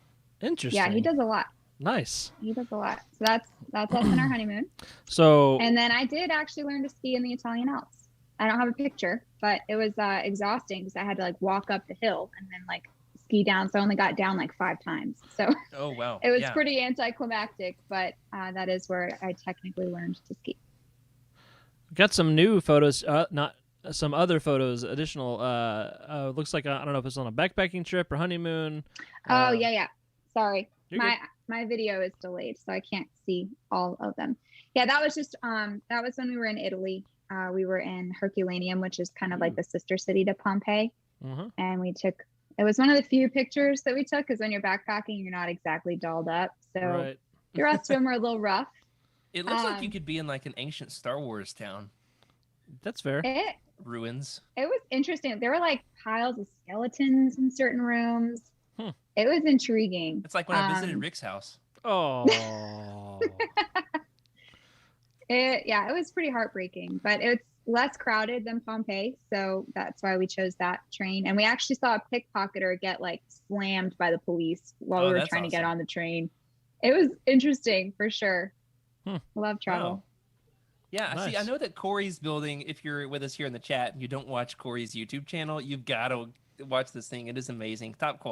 Interesting. yeah, he does a lot. Nice. He does a lot. So that's us on our honeymoon. So And then I did actually learn to ski in the Italian Alps. I don't have a picture, but it was exhausting because I had to like walk up the hill and then like ski down. So I only got down like 5 times. So Oh, wow. it was Yeah. pretty anticlimactic, but that is where I technically learned to ski. got some new photos, not some other photos, additional. Looks like I don't know if it's on a backpacking trip or honeymoon. Oh, yeah. Sorry. You're good. My video is delayed, so I can't see all of them. Yeah, that was just that was when we were in Italy. We were in Herculaneum, which is kind of like the sister city to Pompeii. Mhm. And it was one of the few pictures that we took because when you're backpacking, you're not exactly dolled up. So Right. the rest of them were a little rough. It looks like you could be in like an ancient Star Wars town. That's fair. It Ruins. was interesting. There were like piles of skeletons in certain rooms. Hmm. It was intriguing. It's like when I visited Rick's house. Oh. It was pretty heartbreaking, but it's less crowded than Pompeii, so that's why we chose that train. And we actually saw a pickpocketer get like slammed by the police while we were that's trying to get awesome. on the train. It was interesting for sure. Love travel. Wow. Yeah, see, I Nice. know that Corey's building, if you're with us here in the chat and you don't watch Corey's YouTube channel, you've got to watch this thing. It is amazing. Top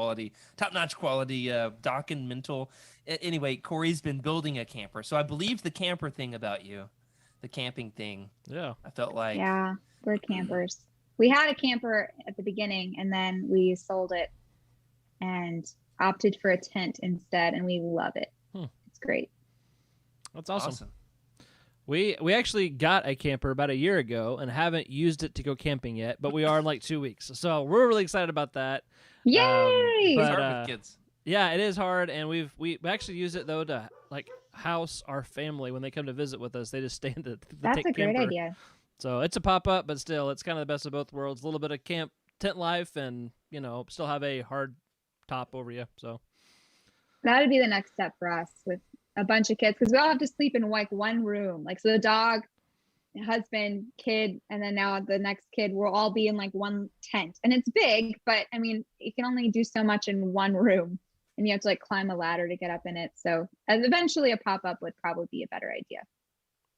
notch quality, dock and mental. Anyway, Corey's been building a camper. So I believe the camper thing about you, the camping thing. Yeah. I felt like. Yeah, we're campers. We had a camper at the beginning and then we sold it and opted for a tent instead. And we love it. It's great. That's awesome. We actually got a camper about a year ago and haven't used it to go camping yet, but we are in like 2 weeks. So we're really excited about that. Yay! It's But, hard with kids. Yeah, it is hard, and we actually use it though to like house our family when they come to visit with us. They just stay in the That's a great camper. idea. So it's a pop up, but still, it's kind of the best of both worlds. A little bit of tent life, and still have a hard top over you. So That would be the next step for us with a bunch of kids, because we all have to sleep in like one room. Like, so the dog, husband, kid, and then now the next kid will all be in like one tent. And it's big, but I mean, you can only do so much in one room, and you have to like climb a ladder to get up in it. So eventually a pop-up would probably be a better idea.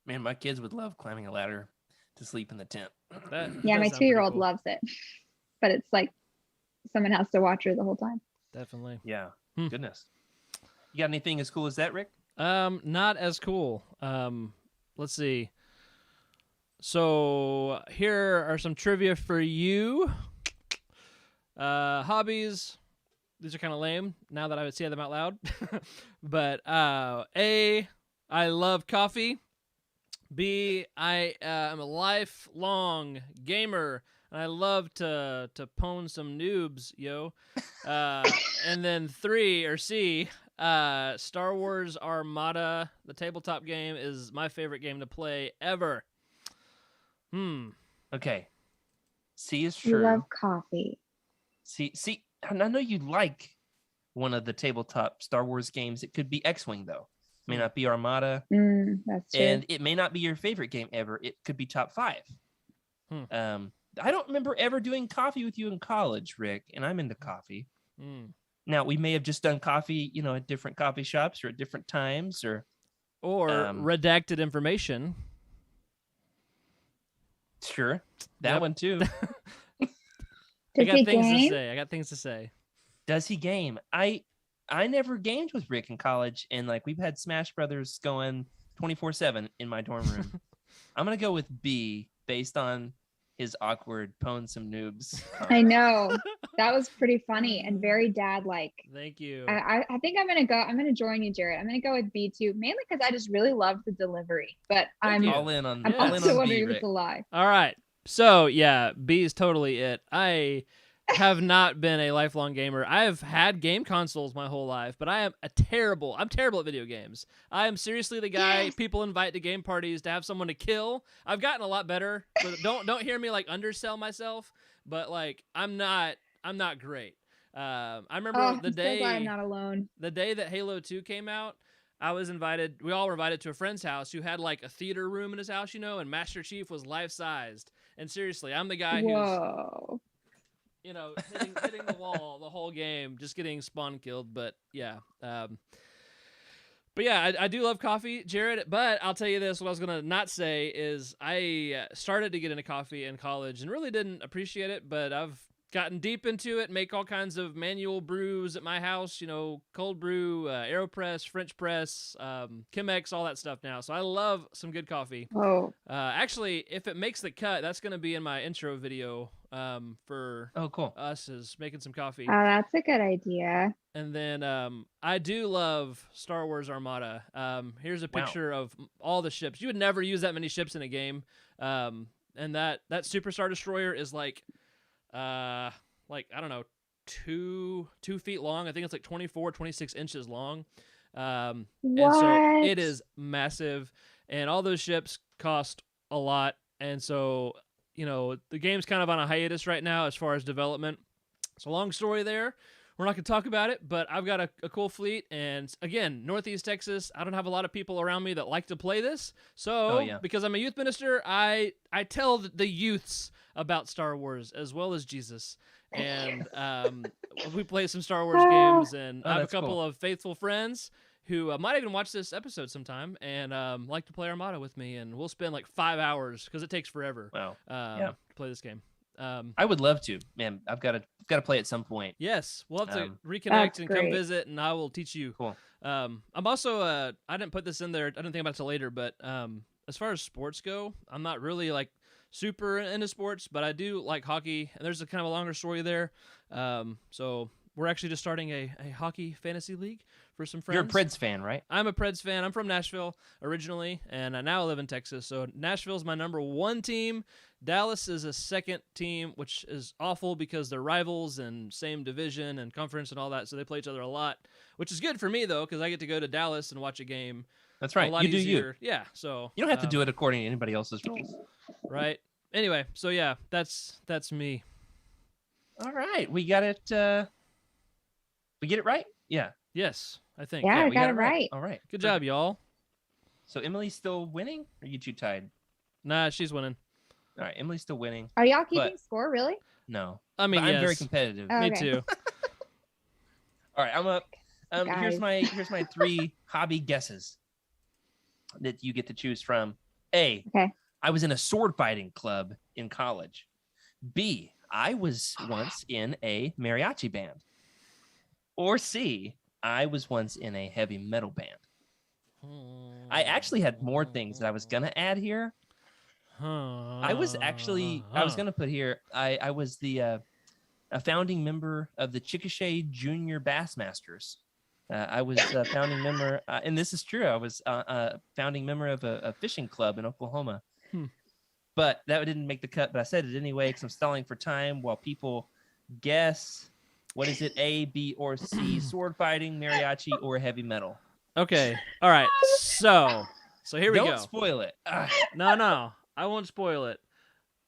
Man, my kids would love climbing a ladder to sleep in the tent. Yeah, my 2-year-old loves it, but it's like someone has to watch her the whole time. definitely. Yeah. Goodness. You got anything as cool as that, Rick? Not as cool. Let's see. So here are some trivia for you. Hobbies. These are kind of lame now that I would say them out loud. But A, I love coffee. B, I am a lifelong gamer, and I love to pwn some noobs, yo. And then 3, or C, Star Wars Armada, the tabletop game, is my favorite game to play ever. Okay. C is You true. love coffee. See, and I know you like one of the tabletop Star Wars games. It could be X-Wing, though. It may not be Armada. That's true. And it may not be your favorite game ever. It could be top 5. I don't remember ever doing coffee with you in college, Rick, and I'm into coffee. Now, we may have just done coffee, at different coffee shops or at different times, or redacted information. Sure, that one too. I got things to say. Does he game? I never gamed with Rick in college, and like we've had Smash Brothers going 24/7 in my dorm room. I'm gonna go with B based on his awkward pwn some noobs. I know. That was pretty funny and very dad-like. Thank you. I think I'm gonna join you, Jared. I'm gonna go with B too, mainly because I just really love the delivery. But I'm all in on. I'm all in also on wondering B, if Rick. it's a lie. All right. So, yeah, B is totally it. I have not been a lifelong gamer. I have had game consoles my whole life, but I'm terrible at video games. I am seriously the guy people invite to game parties to have someone to kill. I've gotten a lot better. So don't hear me like undersell myself, but like I'm not great. I remember the day so glad I'm not alone. The day that Halo 2 came out, we all were invited to a friend's house who had like a theater room in his house, and Master Chief was life-sized. And seriously, I'm the guy who's, hitting the wall the whole game, just getting spawn killed. But yeah. I do love coffee, Jared. But I'll tell you this, what I was going to not say is I started to get into coffee in college and really didn't appreciate it, but I've gotten deep into it, make all kinds of manual brews at my house, cold brew, AeroPress, French press, Chemex, all that stuff now. So I love some good coffee. Oh. Actually, if it makes the cut, that's going to be in my intro video for cool. us is making some coffee. Oh, that's a good idea. And then I do love Star Wars Armada. Here's a picture of all the ships. You would never use that many ships in a game. And that Superstar Destroyer is like I don't know, 2 feet long. I think it's like 26 inches long. And so it is massive, and all those ships cost a lot. And so, the game's kind of on a hiatus right now as far as development. So long story there. We're not going to talk about it, but I've got a cool fleet. And again, Northeast Texas, I don't have a lot of people around me that like to play this. So because I'm a youth minister, I tell the youths about Star Wars as well as Jesus. And we play some Star Wars games, and I have a couple of faithful friends who might even watch this episode sometime and like to play Armada with me. And we'll spend like 5 hours because it takes forever to play this game. I would love to, man. I've got to play at some point. Yes, we'll have to reconnect That's and come great. visit, and I will teach you. Cool. I'm also I didn't put this in there. I didn't think about it till later, but as far as sports go, I'm not really like super into sports, but I do like hockey, and there's a kind of a longer story there. So we're actually just starting a hockey fantasy league for some friends. You're a Preds fan, right? I'm a Preds fan. I'm from Nashville originally, and I now live in Texas. So Nashville's my number one team. Dallas is a second team, which is awful because they're rivals and same division and conference and all that. So they play each other a lot, which is good for me though, because I get to go to Dallas and watch a game. That's right. A lot You do easier. you. Yeah. So You don't have to do it according to anybody else's rules. right. Anyway, so yeah, that's me. All right, we got it. We get it right. Yeah. Yes, I think. Yeah, I we got it right. All right. Good job, y'all. So Emily's still winning? Or are you two tied? Nah, she's winning. All right, Emily's still winning. Are y'all keeping But- score? Really? No. I mean, But I'm very yes. competitive. Oh. Me Okay. too. All right, I'm up. Here's Guys. my 3 hobby guesses that you get to choose from. A. Okay. I was in a sword fighting club in college. B. I was once in a mariachi band. Or C. I was once in a heavy metal band. I actually had more things that I was gonna add here. I was gonna put here. I was a founding member of the Chickasha Junior Bassmasters. I was a founding member, and this is true. I was a founding member of a fishing club in Oklahoma. But that didn't make the cut. But I said it anyway because I'm stalling for time while people guess. What is it? A, B, or C? Sword fighting, mariachi, or heavy metal? Okay. All right. So here we Don't go. spoil it. No, I won't spoil it.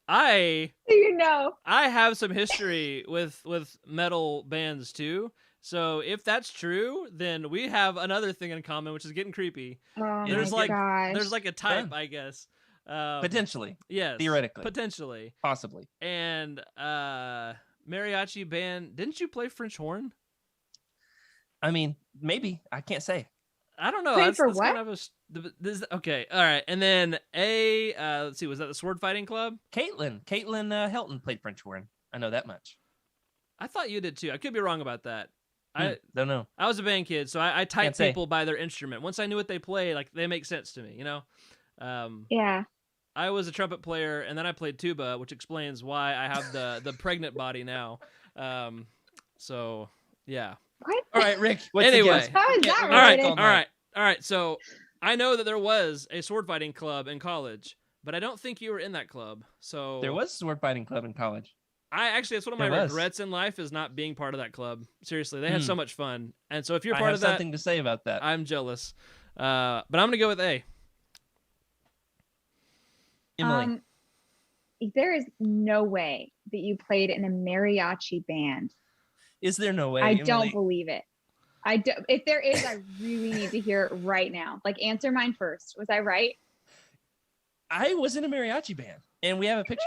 I You know. have some history with metal bands too. So if that's true, then we have another thing in common, which is getting creepy. Oh There's my like- gosh. There's like a type, Fun. I guess. Potentially, Yes. theoretically. Potentially. possibly. And mariachi band. Didn't you play French horn? I mean, maybe. I can't say. I don't know. Play That's, for that's what? kind of okay. All right. And then let's see, was that the sword fighting club? Caitlin Helton played French horn. I know that much. I thought you did too. I could be wrong about that. Don't know. I was a band kid, so I type Can't say. people by their instrument. Once I knew what they played, like they make sense to me, you know. Yeah. I was a trumpet player, and then I played tuba, which explains why I have the pregnant body now. So yeah. What? All right, Rick. What's Anyway. the guess? How is Yeah, that we're All right, related? all right. So I know that there was a sword fighting club in college, but I don't think you were in that club. So There was a sword fighting club in college. that's one of my There was. regrets in life is not being part of that club. Seriously, they had so much fun, and so if you're I part have of that, something to say about that. I'm jealous. But I'm gonna go with A. Emily. There is no way that you played in a mariachi band. Is there no way? I Emily? don't believe it. If there is, I really need to hear it right now. Like, answer mine first. Was I right? I was in a mariachi band, and we have a picture.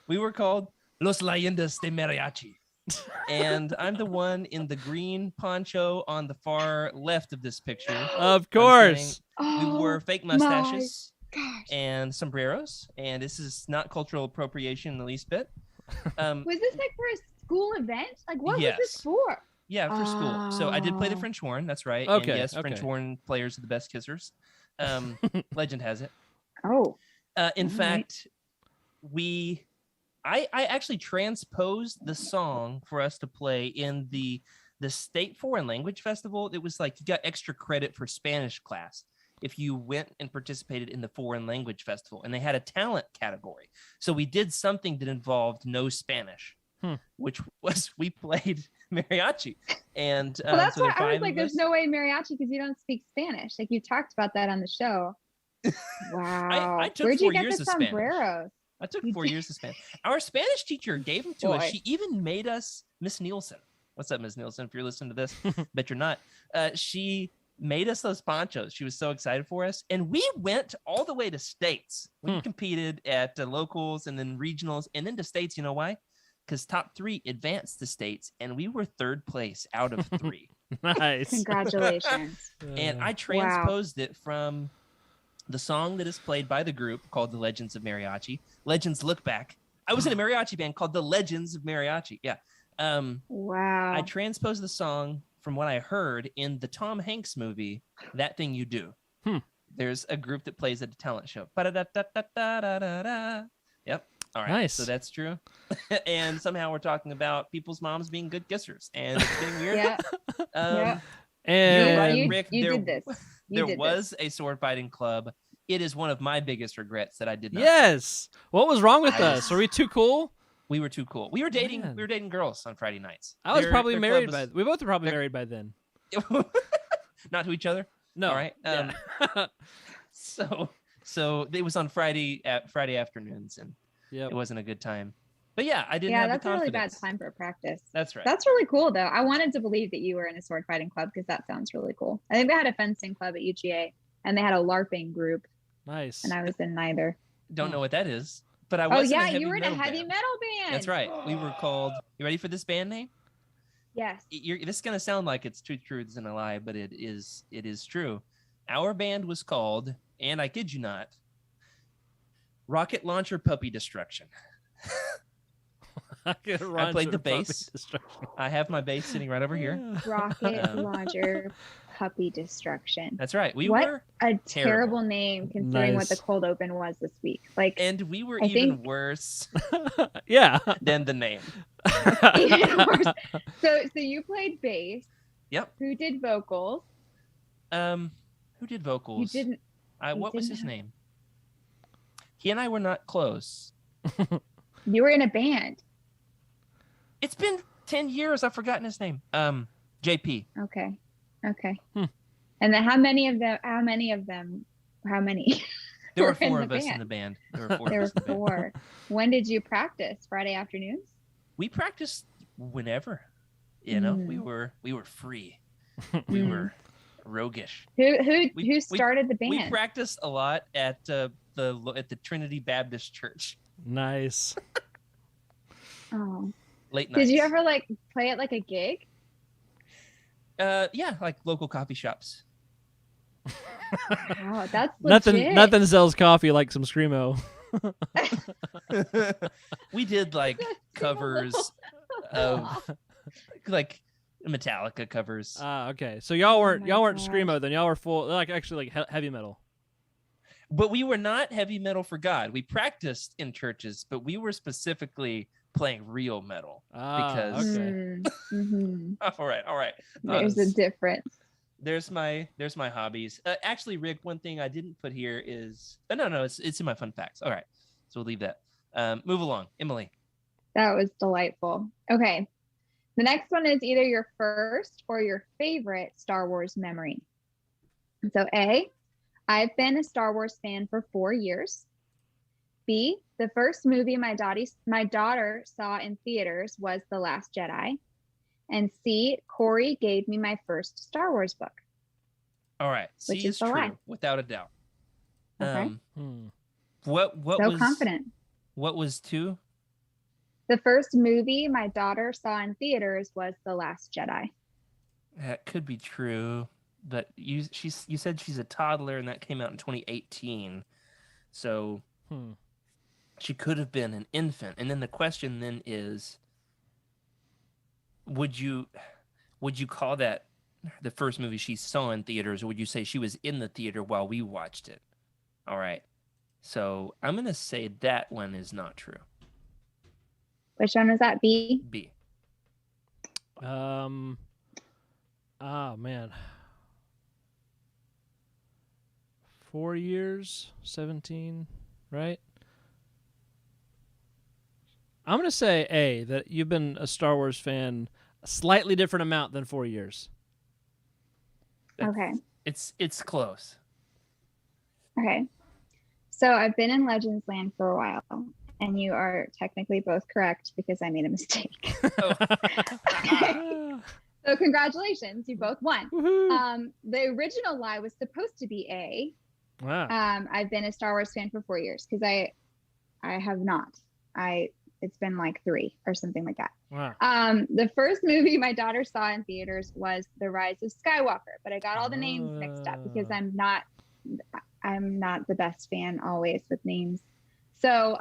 We were called Los Leyendas de Mariachi. And I'm the one in the green poncho on the far left of this picture. Of course. We wore fake my mustaches Gosh. and sombreros, and this is not cultural appropriation in the least bit. Was this like for a school event? Like, what was Yes. this for? Yeah, for school. So I did play the Oh. French horn. That's right. Okay, And yes, French okay. horn players are the best kissers. Legend has it. Oh. In All right. fact, I actually transposed the song for us to play in the state foreign language festival. It was like you got extra credit for Spanish class if you went and participated in the foreign language festival, and they had a talent category. So we did something that involved no Spanish, which was we played mariachi. And Well, that's so there why are I was 5 like, of there's us. no way mariachi because you don't speak Spanish. Like, you talked about that on the show. Wow. I took Where'd 4 you get years the of Spanish. sombreros? I took You 4 did. years of Spanish. Our Spanish teacher gave them to us. Boy. She even made us Miss Nielsen. What's up, Miss Nielsen? If you're listening to this, bet you're not. She made us those ponchos. She was so excited for us. And we went all the way to states. We competed at locals and then regionals and then to states. You know why? Because top 3 advanced to states, and we were 3rd place out of 3. Nice. Congratulations. And I transposed it from the song that is played by the group called the Legends of Mariachi, Legends Lookback, I was in a mariachi band called the Legends of Mariachi. Yeah. Wow. I transposed the song from what I heard in the Tom Hanks movie, That Thing You Do. There's a group that plays at a talent show. Ba-da-da-da-da-da-da-da. Yep. All right. Nice. So that's true. And somehow we're talking about people's moms being good kissers, and it's getting weird. Yeah. Yeah. And You're right, Rick. You there did this. You there did was a sword fighting club. It is one of my biggest regrets that I did not. yes. What was wrong with I us? Were we too cool? We were too cool. We were dating. Man. We were dating girls on Friday nights. I was Their- probably their married club by. We both were probably they're- married by then. was- not to each other. No. All right. Yeah. So it was on Friday afternoons, and Yep. it wasn't a good time. But yeah, I didn't Yeah, have that's the a really confidence. bad time for practice. That's right. That's really cool, though. I wanted to believe that you were in a sword fighting club because that sounds really cool. I think they had a fencing club at UGA, and they had a LARPing group, Nice. and I was in neither. Don't know what that is, but I Oh was. yeah, in a heavy you were in a metal heavy band. metal band. That's right. We were called. You ready for this band name? Yes. This is gonna sound like it's two truths and a lie, but it is true. Our band was called, and I kid you not, Rocket Launcher Puppy Destruction. I played the bass. I have my bass sitting right over here. Rocket Um, Launcher Puppy Destruction. That's right. We What? were, A terrible. terrible name considering what the Nice. cold open was this week. Like, and we were I even think- worse Yeah. than the name. even worse. So you played bass. Yep. Who did vocals? Who did vocals? You didn't. What was didn't his have- name? He and I were not close. You were in a band. It's been 10 years. I've forgotten his name. JP. Okay. Okay. Hmm. And then how many of them? How many? There were were in four the of us in band? the band. There were four There of were us in the band. 4. When did you practice? Friday afternoons? We practiced whenever. You know, we were free. We were roguish. Who started the We band? practiced a lot at the Trinity Baptist Church Nice. Oh. late nights. Did you ever like play at like a gig? Yeah, like local coffee shops. Wow, that's legit. Nothing sells coffee like some screamo. We did like covers of like Metallica covers. Ah, okay. So y'all weren't my y'all weren't gosh. screamo then. Y'all were full like actually like heavy metal. But we were not heavy metal for God. We practiced in churches, but we were specifically playing real metal. Ah, Because- okay. Mhm. All right. There's a difference. There's my hobbies. Actually, Rick, one thing I didn't put here is no, it's in my fun facts. All right, so we'll leave that. Move along, Emily. That was delightful. Okay. The next one is either your first or your favorite Star Wars memory. So A, I've been a Star Wars fan for 4 years. B, the first movie my daughter saw in theaters was The Last Jedi. And C, Corey gave me my first Star Wars book. All right, C Which is is the true lie. without a doubt. Okay. What So was confident. What was 2? The first movie my daughter saw in theaters was The Last Jedi. That could be true, but you said she's a toddler, and that came out in 2018, so she could have been an infant. And then the question then is, would you call that the first movie she saw in theaters, or would you say she was in the theater while we watched it? All right, so I'm gonna say that one is not true. Which one was that? B? B. Oh man. 4 years, 17, right? I'm gonna say A, that you've been a Star Wars fan a slightly different amount than 4 years. Okay. It's close. Okay. So I've been in Legends Land for a while, and you are technically both correct because I made a mistake. So congratulations, you both won. Woohoo. The original lie was supposed to be A. Wow. I've been a Star Wars fan for 4 years because I have not. It's been like 3 or something like that. Wow. The first movie my daughter saw in theaters was The Rise of Skywalker, but I got all the names mixed up because I'm not the best fan always with names. So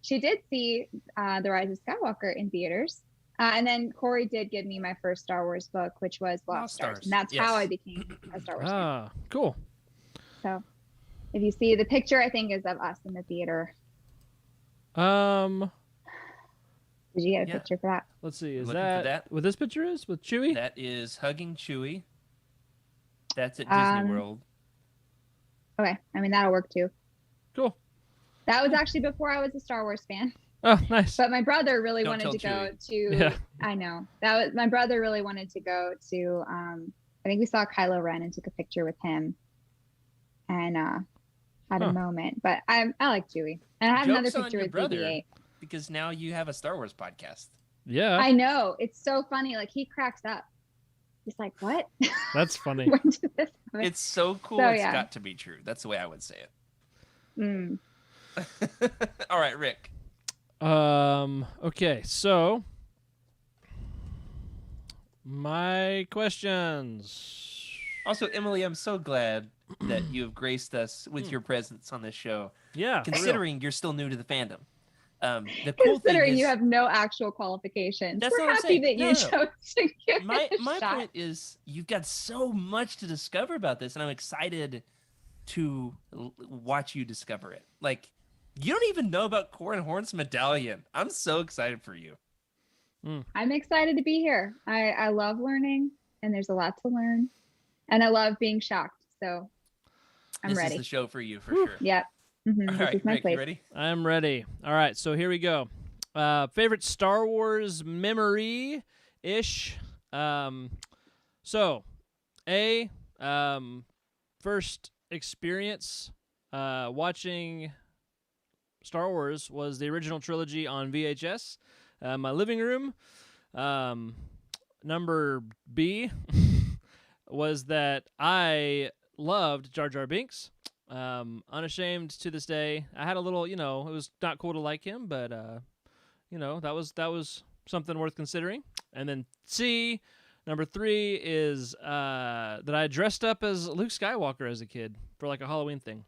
she did see The Rise of Skywalker in theaters. And then Corey did give me my first Star Wars book, which was Lost Stars. And that's how I became a Star Wars fan. Ah, cool. So if you see the picture, I think is of us in the theater. Did you get a picture for that? Let's see. Is Looking for that that? what this picture is with Chewie? That is hugging Chewie. That's at Disney World. Okay. I mean, that'll work too. Cool. That was actually before I was a Star Wars fan. Oh, nice. But my brother really Don't wanted to tell go Chewie. to. Yeah. I know that was my brother really wanted to go to. I think we saw Kylo Ren and took a picture with him, and had a moment. But I like Chewie, and I have another Joke's on picture your with brother, BB-8. because now you have a Star Wars podcast. Yeah. I know, it's so funny. Like he cracks up. He's like, "What? That's funny. When did this happen?" It's so cool. So, It's yeah. got to be true. That's the way I would say it. Mm. All right, Rick. Okay, so my questions. Also, Emily, I'm so glad that you have graced us with your presence on this show, Yeah. for real. considering you're still new to the fandom. The cool thing Considering is, you have no actual qualifications, That's we're not what I'm happy saying. that you No. chose to give my it a my shot. point is, you've got so much to discover about this, and I'm excited to watch you discover it. Like, you don't even know about Corin Horn's medallion. I'm so excited for you. I'm excited to be here. I love learning, and there's a lot to learn, and I love being shocked. So I'm This ready. is the show for you, for sure. Yep. Mhm, All this right, is my Rick, place. you ready? I'm ready. All right, so here we go. Favorite Star Wars memory-ish. So, first experience watching Star Wars was the original trilogy on VHS. My living room. Number B was that I loved Jar Jar Binks. Unashamed to this day. I had a little, it was not cool to like him, but that was something worth considering. And then C, number 3 is that I dressed up as Luke Skywalker as a kid for like a Halloween thing.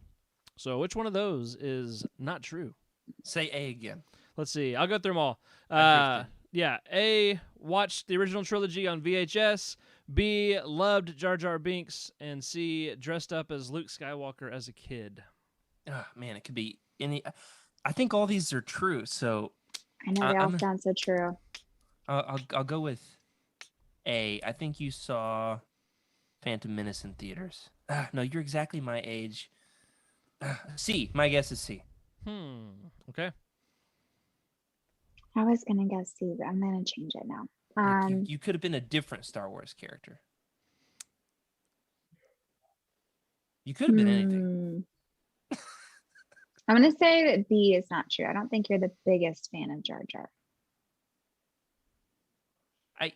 So which one of those is not true? Say A again. Let's see. I'll go through them all. I drifted. Yeah. A, watched the original trilogy on VHS. B, loved Jar Jar Binks. And C, dressed up as Luke Skywalker as a kid. Oh, man, it could be any. I think all these are true. So I know they all I'm- sound so true. I'll go with A. I think you saw Phantom Menace in theaters. No, you're exactly my age. C. My guess is C. Okay. I was gonna guess C, but I'm gonna change it now. Like, you could have been a different Star Wars character. You could have been anything. I'm gonna say that B is not true. I don't think you're the biggest fan of Jar Jar.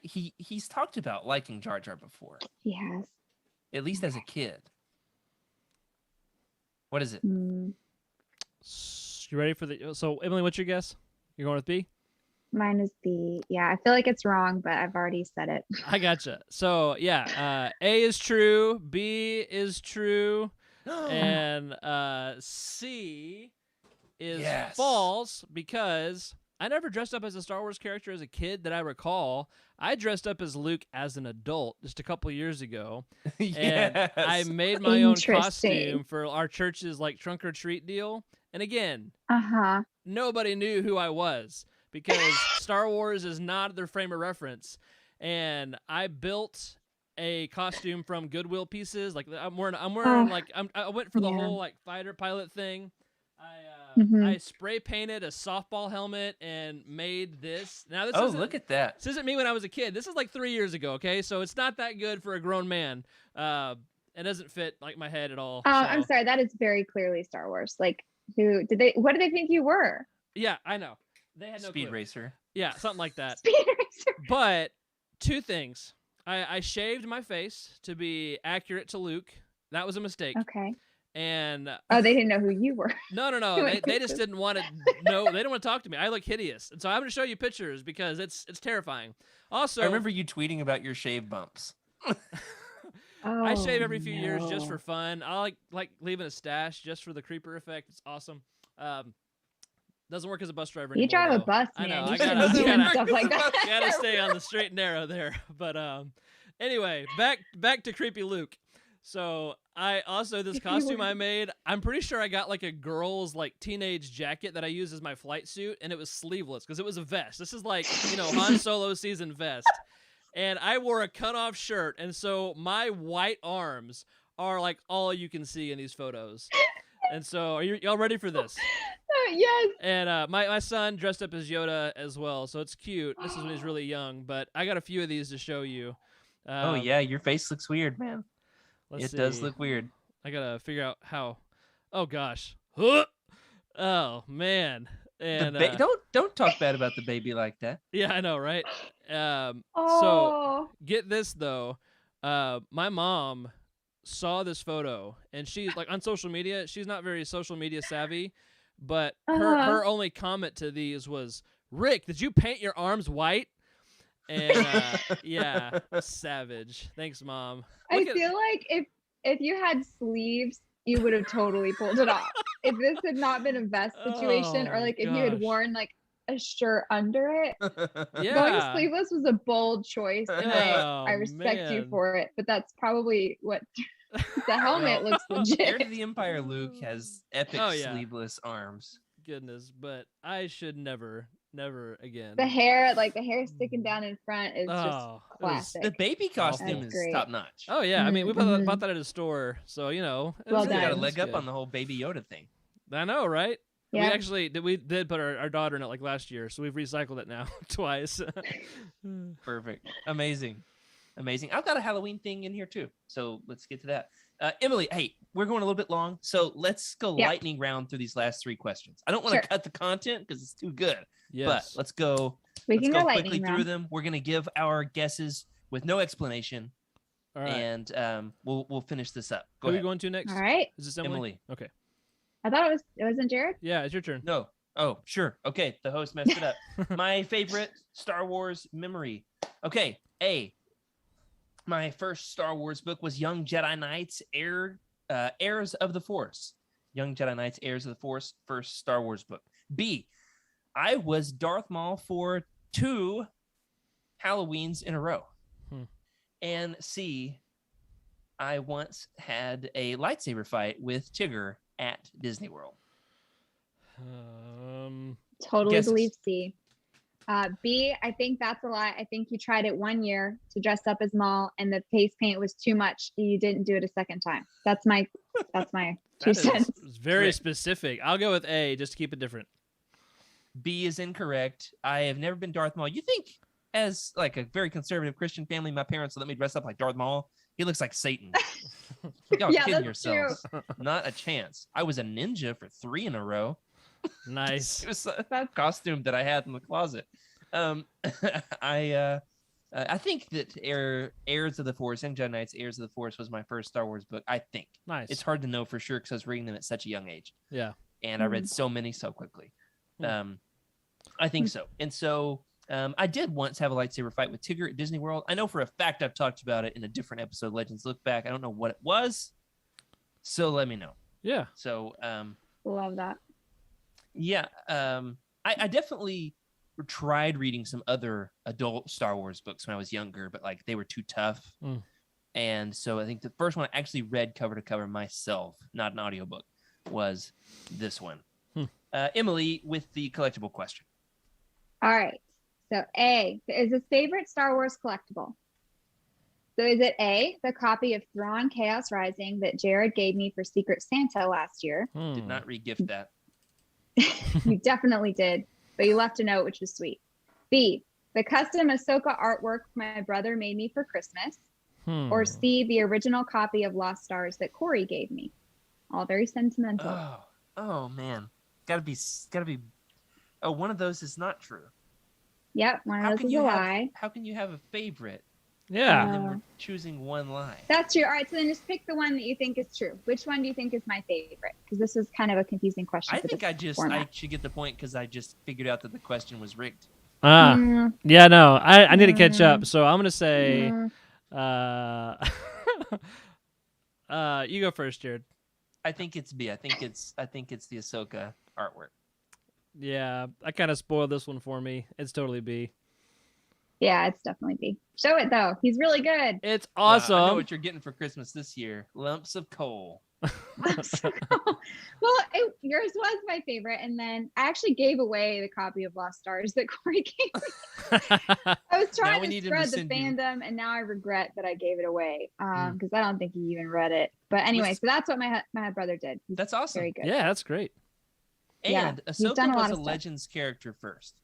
He's talked about liking Jar Jar before, He has. at least as a kid. What is it? Mm, You ready for the... So, Emily, what's your guess? You're going with B? mine is B. Yeah, I feel like it's wrong, but I've already said it. I gotcha. So, yeah. A is true. B is true. And C is Yes. false because I never dressed up as a Star Wars character as a kid that I recall. I dressed up as Luke as an adult just a couple years ago. And Yes. I made my own Interesting. costume for our church's like trunk or treat deal. And again, Uh-huh. nobody knew who I was because Star Wars is not their frame of reference. And I built a costume from Goodwill pieces. Like I went for the yeah. whole like fighter pilot thing. Mhm. I spray painted a softball helmet and made this. Now this Oh, isn't, look at that. this isn't me when I was a kid. This is like 3 years ago. Okay, so it's not that good for a grown man. It doesn't fit like my head at all. I'm so- sorry. That is very clearly Star Wars. Like, what did they think you were? Yeah, I know. They had no Speed clue. racer. Yeah, something like that. Speed Racer. But two things. I shaved my face to be accurate to Luke. That was a mistake. Okay. And Oh, they didn't know who you were. no. They just didn't want to know. They didn't want to talk to me. I look hideous. And so I'm going to show you pictures because it's terrifying. Also, I remember you tweeting about your shave bumps. I shave every Oh, few years just no. for fun. I like leaving a stash just for the creeper effect. It's awesome. Doesn't work as a bus driver You anymore. drive a though. bus, I man. know. You I shouldn't gotta, be doing gotta, stuff like that. gotta stay on the straight and narrow there. But anyway, back to creepy Luke. So I also this costume I made. I'm pretty sure I got like a girl's like teenage jacket that I used as my flight suit, and it was sleeveless because it was a vest. This is like Han Solo season vest, and I wore a cutoff shirt, and so my white arms are like all you can see in these photos. And so, are y'all ready for this? Yes. And my son dressed up as Yoda as well, so it's cute. This is when he's really young, but I got a few of these to show you. Oh yeah, your face looks weird, man. Let's It does see. look weird. I gotta figure out how. Oh gosh. Oh man. And Don't talk bad about the baby like that. yeah, I know, right? So Oh. get this though. My mom saw this photo, and she's like on social media. She's not very social media savvy, but her only comment to these was, "Rick, did you paint your arms white?" And yeah, savage. Thanks, Mom. I feel like if you had sleeves, you would have totally pulled it off. If this had not been a vest situation, or like if you had worn like a shirt under it, going sleeveless was a bold choice, and I respect you for it. But that's probably what the helmet looks legit. Heir to the Empire Luke has epic sleeveless arms. Goodness, but I should never again. The hair sticking down in front is just classic. The baby costume is top notch. Oh yeah, I mean we bought that at a store, so well you got a leg up on the whole Baby Yoda thing. I know, right? Yeah. We did put our daughter in it like last year, so we've recycled it now twice. Perfect, amazing. I've got a Halloween thing in here too, so let's get to that. Emily, hey, we're going a little bit long, so let's go lightning round through these last 3 questions. I don't want to cut the content because it's too good. Yes. But let's go. We can go quickly lightning through round. them. We're gonna give our guesses with no explanation, all right. and we'll finish this up. Who are we going to next? All right. Is this Emily? Okay. I thought it wasn't Jared. Yeah, it's your turn. No. Oh, sure. Okay, the host messed it up. My favorite Star Wars memory. Okay, A. My first Star Wars book was Young Jedi Knights, Heirs of the Force. Young Jedi Knights, Heirs of the Force, first Star Wars book. B. I was Darth Maul for 2 Halloweens in a row. And C. I once had a lightsaber fight with Tigger at Disney World. Totally Guesses. believe C. B, I think that's a lie. I think you tried it 1 year to dress up as Maul, and the face paint was too much. You didn't do it a second time. That's my 2 cents. It's very specific. I'll go with A just to keep it different. B is incorrect. I have never been Darth Maul. You think, as like a very conservative Christian family, my parents let me dress up like Darth Maul? He looks like Satan. Y'all kidding yourselves? Not a chance. I was a ninja for 3 in a row. Nice. It was a costume that I had in the closet. I think that Heirs of the Force, Young Jedi Knights, Heirs of the Force was my first Star Wars book. I think. Nice. It's hard to know for sure because I was reading them at such a young age. Yeah. And I read so many so quickly. I think so. And so I did once have a lightsaber fight with Tigger at Disney World. I know for a fact I've talked about it in a different episode, Legends Look Back. I don't know what it was. So let me know. Yeah. So Love that. yeah, I definitely tried reading some other adult Star Wars books when I was younger, but like they were too tough. And so I think the first one I actually read cover to cover myself, not an audiobook, was this one. Emily, with the collectible question. All right. So A, is his favorite Star Wars collectible? So is it A, the copy of Thrawn Chaos Rising that Jared gave me for Secret Santa last year? Did not re-gift that. You definitely did, but you left a note, which was sweet. B, the custom Ahsoka artwork my brother made me for Christmas. Or C, the original copy of Lost Stars that Corey gave me. All very sentimental. Oh man. Gotta be. Oh, one of those is not true. Yep, one of those is a lie. How can you have a favorite? Yeah. And then we're choosing one lie. That's true. All right, so then just pick the one that you think is true. Which one do you think is my favorite? Because this is kind of a confusing question. I think I should get the point because I just figured out that the question was rigged. Yeah, no, I need to catch up. So I'm gonna say, you go first, Jared. I think it's B. I think it's the Ahsoka artwork. Yeah, I kind of spoiled this one for me. It's totally B. Yeah, it's definitely B. Show it though. He's really good. It's I know awesome. what you're getting for Christmas this year. Lumps of coal. Well, yours was my favorite, and then I actually gave away the copy of Lost Stars that Corey gave me. I was trying we to need him to spread the send you- fandom, and now I regret that I gave it away because I don't think he even read it. But anyway, so that's what my brother did. He's That's awesome. very good. Yeah, that's great. Yeah, And he's done Ahsoka a lot was a of stuff. Legends character first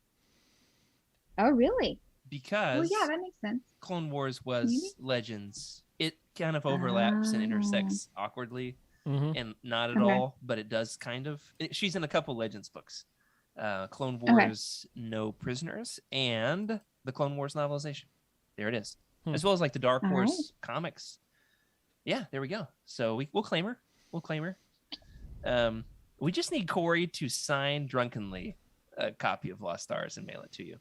Oh, really? because Well, yeah, that makes sense. Clone Wars was Maybe. Legends. It kind of overlaps and intersects awkwardly, Mm-hmm. and not at Okay. all, but it does kind of. She's in a couple Legends books. Clone Wars No Prisoners and the Clone Wars novelization. There it is. As well as like the Dark All Horse comics. Yeah, there we go. So we'll claim her. We'll claim her. We just need Corey to sign drunkenly a copy of Lost Stars and mail it to you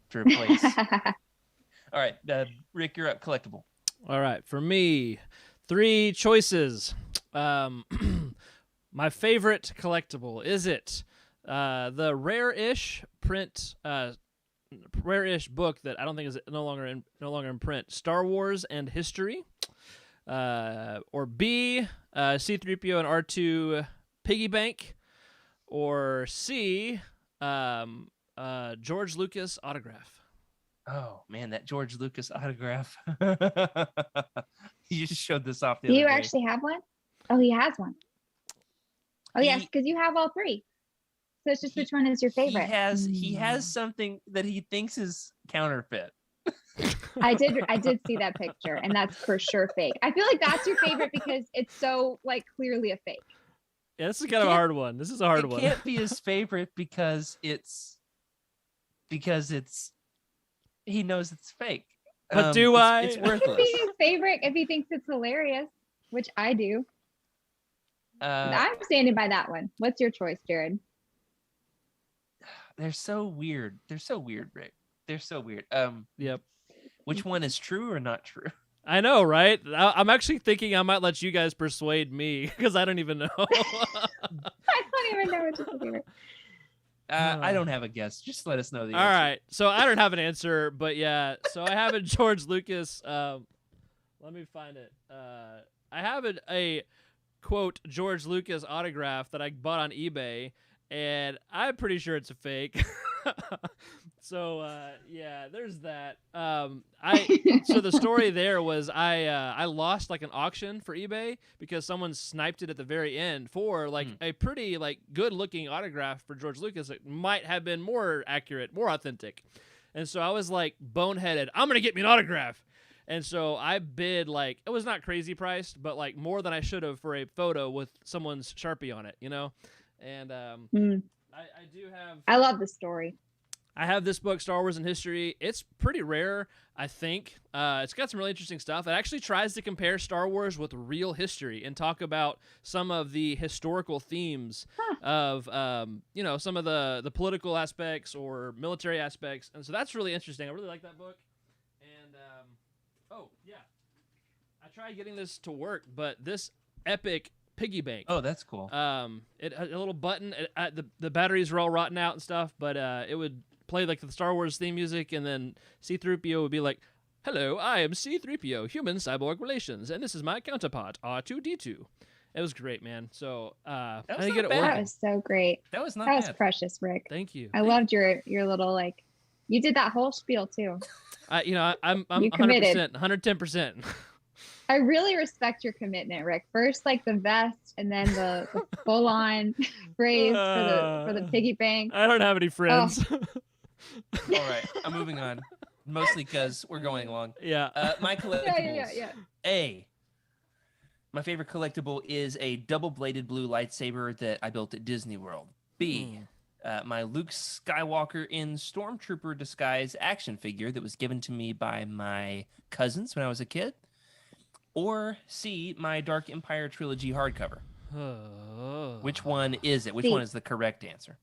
to replace. All right, Rick, you're up. Collectible. All right, for me, 3 choices. My favorite collectible, is it the rare-ish print, rare-ish book that I don't think is no longer in print, Star Wars and History, or B, C-3PO and R2 Piggy Bank, or C, George Lucas autograph. Oh man, that George Lucas autograph. You just showed this off the Do other you day. actually have one? Oh, he has one. Oh, yes, He- because you have all 3. So it's just He- which one is your favorite? He has something that he thinks is counterfeit. I did see that picture, and that's for sure fake. I feel like that's your favorite because it's so like clearly a fake. Yeah, this is kind of a hard one. This is a hard It one. can't be his favorite because it's he knows it's fake. But do It's It worthless. could be his favorite if he thinks it's hilarious, which I do. I'm standing by that one. What's your choice, Jared? They're so weird. They're so weird, Rick. They're so weird. Yep. Which one is true or not true? I know, right? I'm actually thinking I might let you guys persuade me because I don't even know. I don't even know which is your favorite. I don't have a guess. Just let us know the All answer. right. So I don't have an answer, but yeah. So I have a George Lucas. Let me find it. I have a quote George Lucas autograph that I bought on eBay, and I'm pretty sure it's a fake. So yeah, there's that. So the story there was I lost like an auction for eBay because someone sniped it at the very end for like a pretty like good looking autograph for George Lucas. It might have been more accurate, more authentic. And so I was like boneheaded, I'm gonna get me an autograph. And so I bid like, it was not crazy priced, but like more than I should have for a photo with someone's Sharpie on it, you know? And I do have I love the story. I have this book, Star Wars and History. It's pretty rare, I think. It's got some really interesting stuff. It actually tries to compare Star Wars with real history and talk about some of the historical themes of, some of the political aspects or military aspects. And so that's really interesting. I really like that book. And, I tried getting this to work, but this epic piggy bank. Oh, that's cool. It had a little button. The batteries were all rotten out and stuff, but it would play like the Star Wars theme music, and then C-3PO would be like, "Hello, I am C-3PO, human cyborg relations, and this is my counterpart R2-D2." It was great, man. So I was didn't not get it bad. That working. was so great. That was not That was bad. precious, Rick. Thank you. I loved your little like. You did that whole spiel too. I'm You committed. 100%, 110%. I really respect your commitment, Rick. First, like the vest, and then the full on phrase for the piggy bank. I don't have any friends. All right, I'm moving on. Mostly because we're going along. Yeah. My collectibles. Yeah. A. My favorite collectible is a double-bladed blue lightsaber that I built at Disney World. B. My Luke Skywalker in Stormtrooper disguise action figure that was given to me by my cousins when I was a kid. Or C. My Dark Empire trilogy hardcover. Which one is it? Which C. one is the correct answer?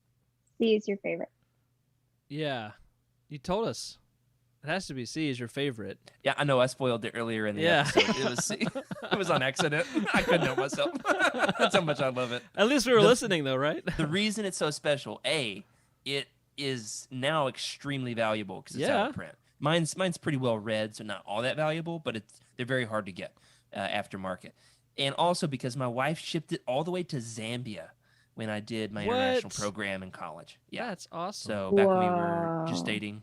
C is your favorite. Yeah. You told us. It has to be C is your favorite. Yeah, I know. I spoiled it earlier in the Yeah. episode. It was C. It was on accident. I couldn't help myself. That's how much I love it. At least we were listening, though, right? The reason it's so special, A, it is now extremely valuable because it's Yeah. out of print. Mine's pretty well read, so not all that valuable, but they're very hard to get aftermarket. And also because my wife shipped it all the way to Zambia when I did my international What? program in college. Yeah. That's awesome. So back when we were just Whoa. dating,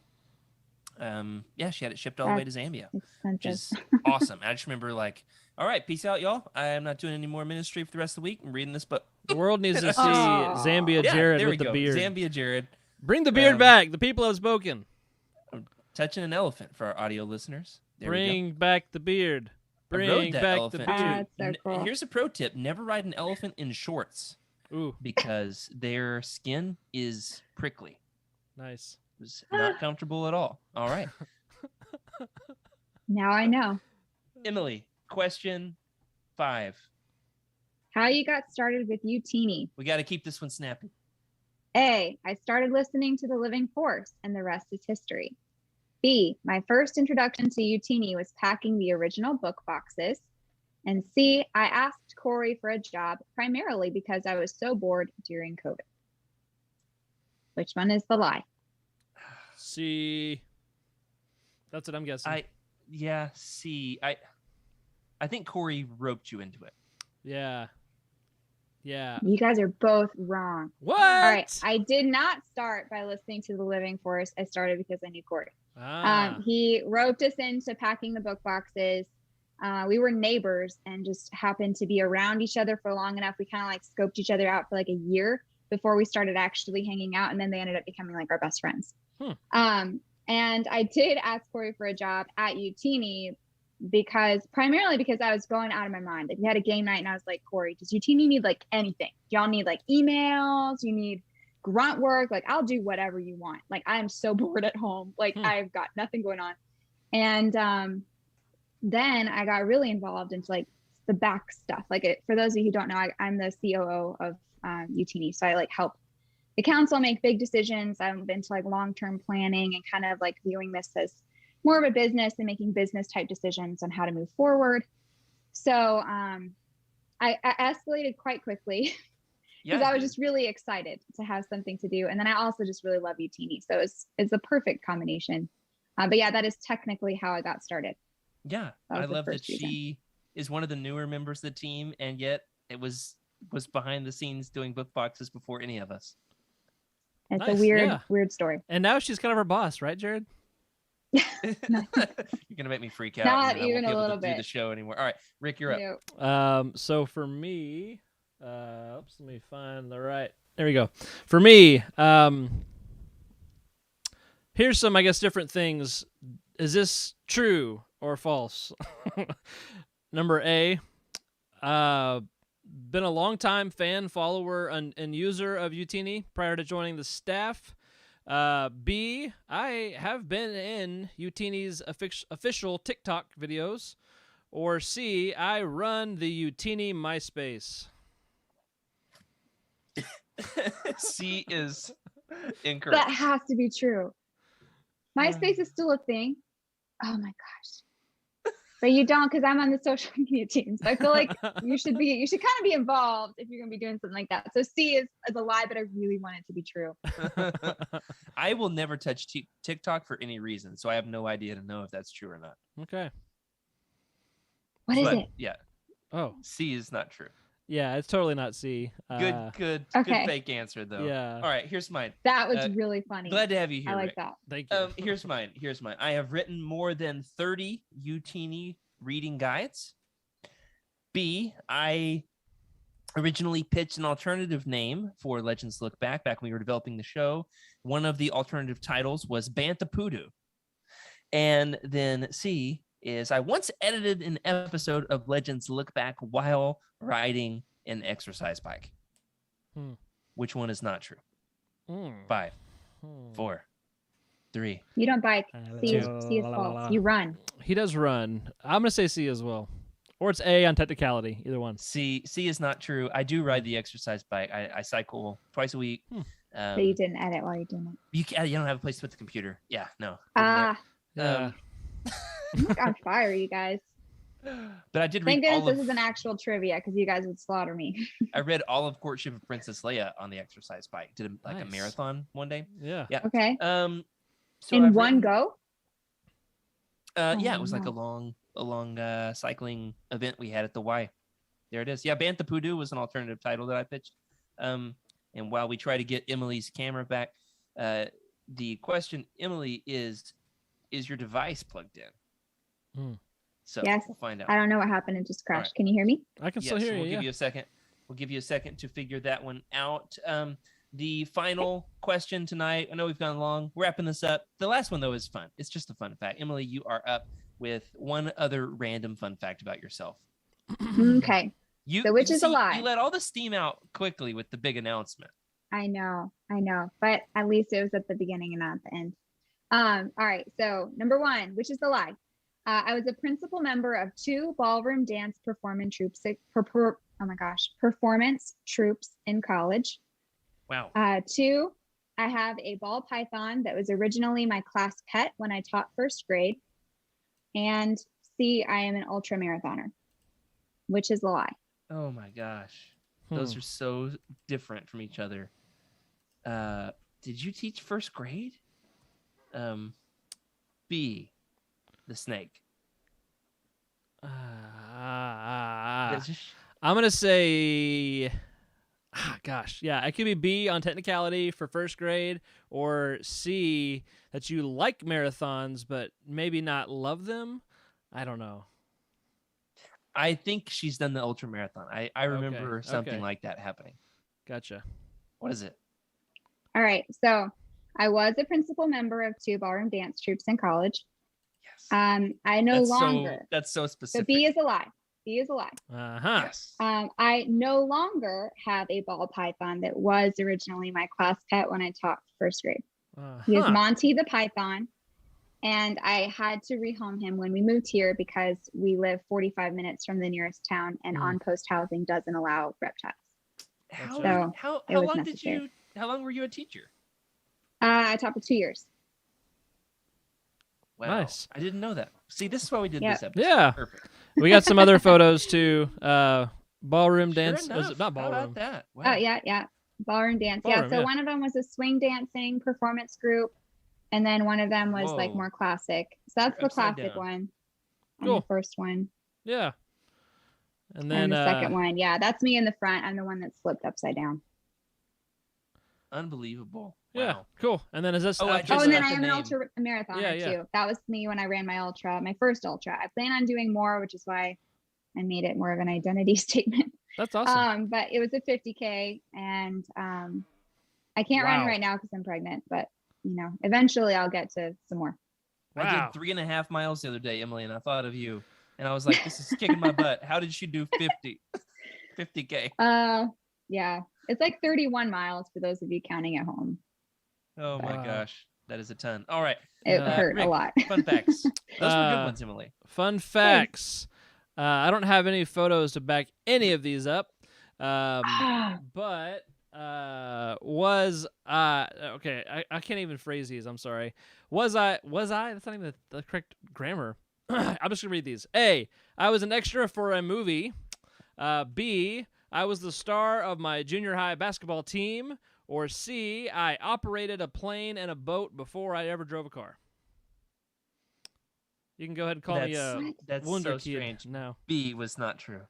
she had it shipped all the way to Zambia, which Expensive. is awesome. I just remember like, all right, peace out, y'all. I am not doing any more ministry for the rest of the week. I'm reading this book. The world needs to see Aw. Zambia Yeah, Jared there we with the go. beard. Zambia Jared Bring the beard Um, back. The people have spoken. touching an elephant for our audio listeners. There we go. Bring back the beard. I rode Bring that back the elephant, beard. too. That's so cool. Here's a pro tip: never ride an elephant in shorts Ooh, because their skin is prickly. nice. It's not comfortable at all. All right, Now I know. Emily. Question 5. How you got started with Utini? We got to keep this one snappy. A, I started listening to The Living Force, and the rest is history. B, my first introduction to Utini was packing the original book boxes. And C, I asked Corey for a job primarily because I was so bored during COVID. Which one is the lie? See, that's what I'm guessing. See. I think Corey roped you into it. Yeah. You guys are both wrong. What? All right. I did not start by listening to The Living Force. I started because I knew Corey. He roped us into packing the book boxes. We were neighbors and just happened to be around each other for long enough. We kind of like scoped each other out for like a year before we started actually hanging out. And then they ended up becoming like our best friends. And I did ask Corey for a job at Utini primarily because I was going out of my mind. Like we had a game night and I was like, Corey, does Utini need like anything? Do y'all need like emails? You need grunt work? Like I'll do whatever you want. Like I'm so bored at home. Like I've got nothing going on. And then I got really involved into like the back stuff. Like for those of you who don't know, I'm the COO of Utini. So I like help the council make big decisions. I'm into like long-term planning and kind of like viewing this as more of a business and making business type decisions on how to move forward. So I escalated quite quickly because I was just really excited to have something to do. And then I also just really love Utini. So it's a perfect combination. But yeah, that is technically how I got started. Yeah, I love that she is one of the newer members of the team, and yet it was behind the scenes doing book boxes before any of us. It's Nice, a weird story. And now she's kind of our boss, right, Jared? You're gonna make me freak out. Not and I even won't be a able little to do bit. the show anymore. All right, Rick, you're up. So for me, let me find the right. There we go. For me, here's some, I guess, different things. Is this true or false? Number A, been a long time fan, follower, and user of Utini prior to joining the staff. B, I have been in Utini's official TikTok videos. Or C, I run the Utini MySpace. C is incorrect. That has to be true. MySpace is still a thing. Oh my gosh. But you don't, because I'm on the social media team. So I feel like you should kind of be involved if you're gonna be doing something like that. So C is a lie, but I really want it to be true. I will never touch TikTok for any reason, so I have no idea to know if that's true or not. Okay. What is it? Yeah. Oh, C is not true. yeah, it's totally not C. Good Okay. fake answer though. Yeah. All right, here's mine. That was really funny. Glad to have you here. I like Rick. that. Thank you. Here's mine. I have written more than 30 Utini reading guides. B, I originally pitched an alternative name for Legends Look Back when we were developing the show. One of the alternative titles was Bantapudu. And then C is I once edited an episode of Legends Look Back while riding an exercise bike. Which one is not true? 5, 4, 3. You don't bike. C is false. You run. He does run. I'm gonna say C as well, or it's A on technicality. Either one. C is not true. I do ride the exercise bike. I cycle twice a week. But you didn't edit while you're doing it. You don't have a place to put the computer. Yeah, no. Ah, Yeah. I'm on fire, you guys. But I did Thank read all goodness this of. is an actual trivia because you guys would slaughter me. I read all of Courtship of Princess Leia on the exercise bike. Did a Nice. marathon one day. Yeah. Yeah. Okay. So In I've one written- go? Yeah, Oh, it was like a no. long cycling event we had at the Y. There it is. Yeah, Bantha Poodoo was an alternative title that I pitched. And while we try to get Emily's camera back, the question, Emily, is your device plugged in? Hmm. So Yes. we'll find out. I don't know what happened. It just crashed. right. Can you hear me? I can Yes, still hear we'll you. give Yeah. you a second. We'll give you a second to figure that one out. The final question tonight. I know we've gone long. We're wrapping this up. The last one though is fun. It's just a fun fact. Emily, you are up with one other random fun fact about yourself. Okay. You, Which is a lie. You let all the steam out quickly with the big announcement. I know. But at least it was at the beginning and not at the end. All right. So number one, which is the lie. I was a principal member of 2 ballroom dance performance troops. Performance troops in college. Wow. 2, I have a ball python that was originally my class pet when I taught first grade. And C, I am an ultra marathoner, which is a lie. Oh my gosh. Those are so different from each other. Did you teach first grade? B, the snake. That's just- I'm gonna say, gosh, yeah, it could be B on technicality for first grade, or C that you like marathons but maybe not love them. I don't know. I think she's done the ultra marathon. I remember Okay, something okay. like that happening. Gotcha. What is it? All right. So I was a principal member of 2 ballroom dance troops in college. Yes. I no that's longer. that's so So specific. B is a lie. B is a lie. Uh-huh. Yes. I no longer have a ball python that was originally my class pet when I taught first grade. He was Uh-huh. Monty the python, and I had to rehome him when we moved here because we live 45 minutes from the nearest town, and on-post housing doesn't allow reptiles. How So, how it was long necessary. how long were you a teacher? I taught for 2 years. Wow. Nice. I didn't know that. See, this is why we did Yep. this episode. Yeah. Perfect. We got some other photos too. Ballroom Sure dance. Was enough. it not How ballroom? about that? Wow. Oh, yeah. Ballroom dance. Ballroom, So yeah. one of them was a swing dancing performance group, and then one of them was like Whoa. more classic. So that's You're the classic upside down. one. And Cool. the first one. Yeah. And And then the second one. Yeah, that's me in the front. I'm the one that flipped upside down. Unbelievable. Yeah, Wow. cool. And then is this? Oh, I after just Oh, and the- then got I the am an name. ultra marathoner Yeah, yeah. too. That was me when I ran my first ultra. I plan on doing more, which is why I made it more of an identity statement. That's awesome. But it was a 50K, and I can't Wow. run right now because I'm pregnant. But eventually I'll get to some more. I Wow. did 3.5 miles the other day, Emily, and I thought of you. And I was like, this is kicking my butt. How did she do 50? 50K. Yeah, it's like 31 miles for those of you counting at home. Oh my Wow. gosh. That is a ton. All right. It Uh, hurt Rick, a lot. Fun facts. Those were good Uh, ones, Emily. Fun facts. I don't have any photos to back any of these up. But was okay, I can't even phrase these. I'm sorry. Was I that's not even the correct grammar. I'm just gonna read these. A, I was an extra for a movie. B, I was the star of my junior high basketball team. Or C, I operated a plane and a boat before I ever drove a car. You can go ahead and call me a That's wonder so kid strange. now. B was not true.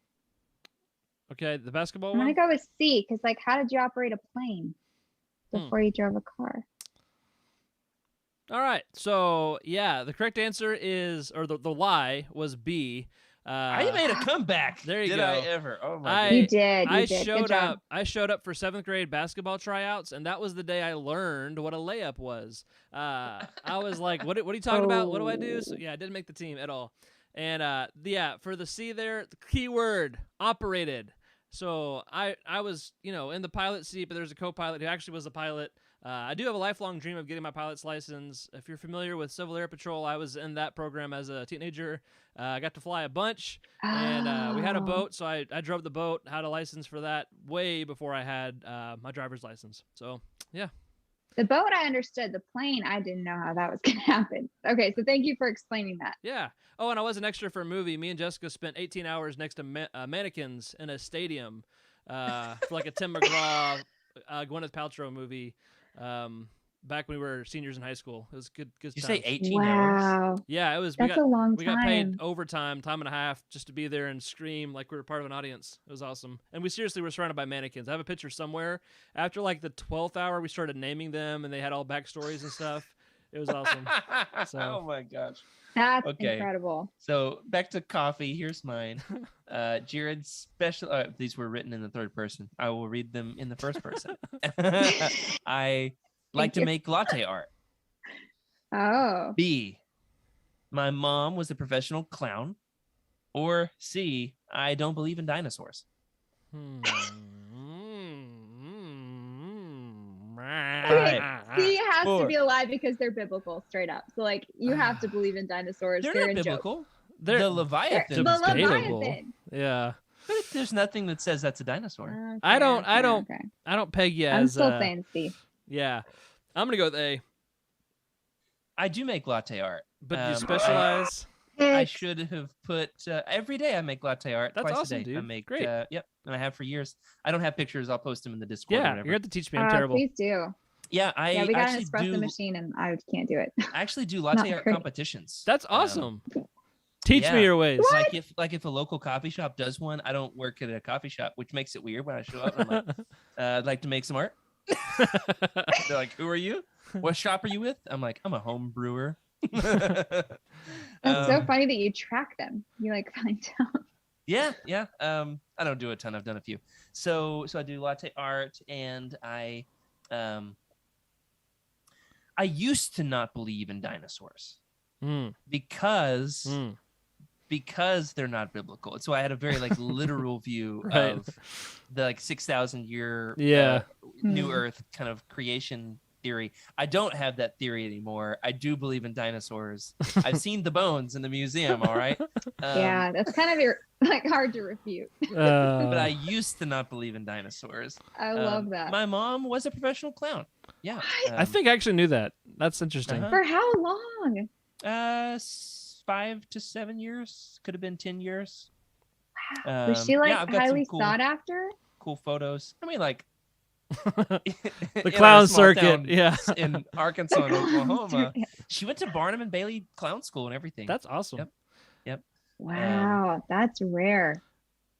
Okay, the basketball I'm one. gonna go with C because, like, how did you operate a plane Hmm. before you drove a car? All right. So, yeah, the correct answer is, or the lie was B. I made a comeback. there you Did go. I ever? Oh my I- You goodness. did. I Good showed job. up. I showed up for 7th grade basketball tryouts, and that was the day I learned what a layup was. I was like, "What are you talking about? What do I do?" So, yeah, I didn't make the team at all. And yeah, for the C there, the key word operated. So I was in the pilot seat, but there's a co-pilot who actually was a pilot. I do have a lifelong dream of getting my pilot's license. If you're familiar with Civil Air Patrol, I was in that program as a teenager. I got to fly a bunch, and we had a Oh. boat, so I drove the boat, had a license for that way before I had my driver's license. So, yeah. The boat I understood. The plane I didn't know how that was going to happen. Okay, so thank you for explaining that. Yeah. Oh, and I was an extra for a movie. Me and Jessica spent 18 hours next to mannequins in a stadium for like a Tim McGraw, Gwyneth Paltrow movie. Back when we were seniors in high school. It was good. You times. say 18 hours? Wow. Yeah, it was. That's a long We time. got paid overtime, time and a half, just to be there and scream like we were part of an audience. It was awesome. And we seriously were surrounded by mannequins. I have a picture somewhere. After like the 12th hour, we started naming them, and they had all backstories and stuff. It was awesome. So. Oh my gosh. That's Okay. incredible. So back to coffee. Here's mine. Jared's special. These were written in the third person. I will read them in the first person. I like to make latte art. Oh. B, my mom was a professional clown. Or C, I don't believe in dinosaurs. Okay, C has to Four. be alive because they're biblical, straight up. So like you have to believe in dinosaurs. They're They're not in biblical. They're The Leviathan. The is biblical. Leviathan. Yeah. But there's nothing that says that's a dinosaur. Okay, I don't okay. I don't peg you I'm as still saying C. yeah. I'm gonna go with A. I do make latte art. But you Um, specialize. I should have put every day I make latte art. That's twice awesome, a day. I dude. make Great. Yep, and I have for years. I don't have pictures. I'll post them in the Discord. Or Yeah, whatever. you're going to teach me. I'm terrible. Please do. Yeah, I Yeah, we got an actually espresso do. machine and I can't do it. I actually do Not latte art great. competitions. That's awesome. Teach yeah. me your ways. Like if a local coffee shop does one, I don't work at a coffee shop, which makes it weird when I show up. I'm like, I'd like to make some art. They're like, who are you? What shop are you with? I'm like, I'm a home brewer. That's so funny that you track them. You like find out. Yeah. I don't do a ton. I've done a few. So I do latte art, and I used to not believe in dinosaurs because they're not biblical. And so I had a very like literal view Right. of the like 6,000 year Yeah. new Earth kind of creation theory. I don't have that theory anymore. I do believe in dinosaurs. I've seen the bones in the museum. All right. Yeah, that's kind of like hard to refute. But I used to not believe in dinosaurs. I love that. My mom was a professional clown. Yeah. I think I actually knew that. That's interesting. Uh-huh. For how long? 5 to 7 years. Could have been 10 years. Was she like yeah, I've got some highly cool, sought after? cool photos. I mean, like The in a clown small circuit. town Yeah. in Arkansas and Oklahoma. Yeah. She went to Barnum and Bailey Clown School and everything. That's awesome. Yep. Wow, that's rare.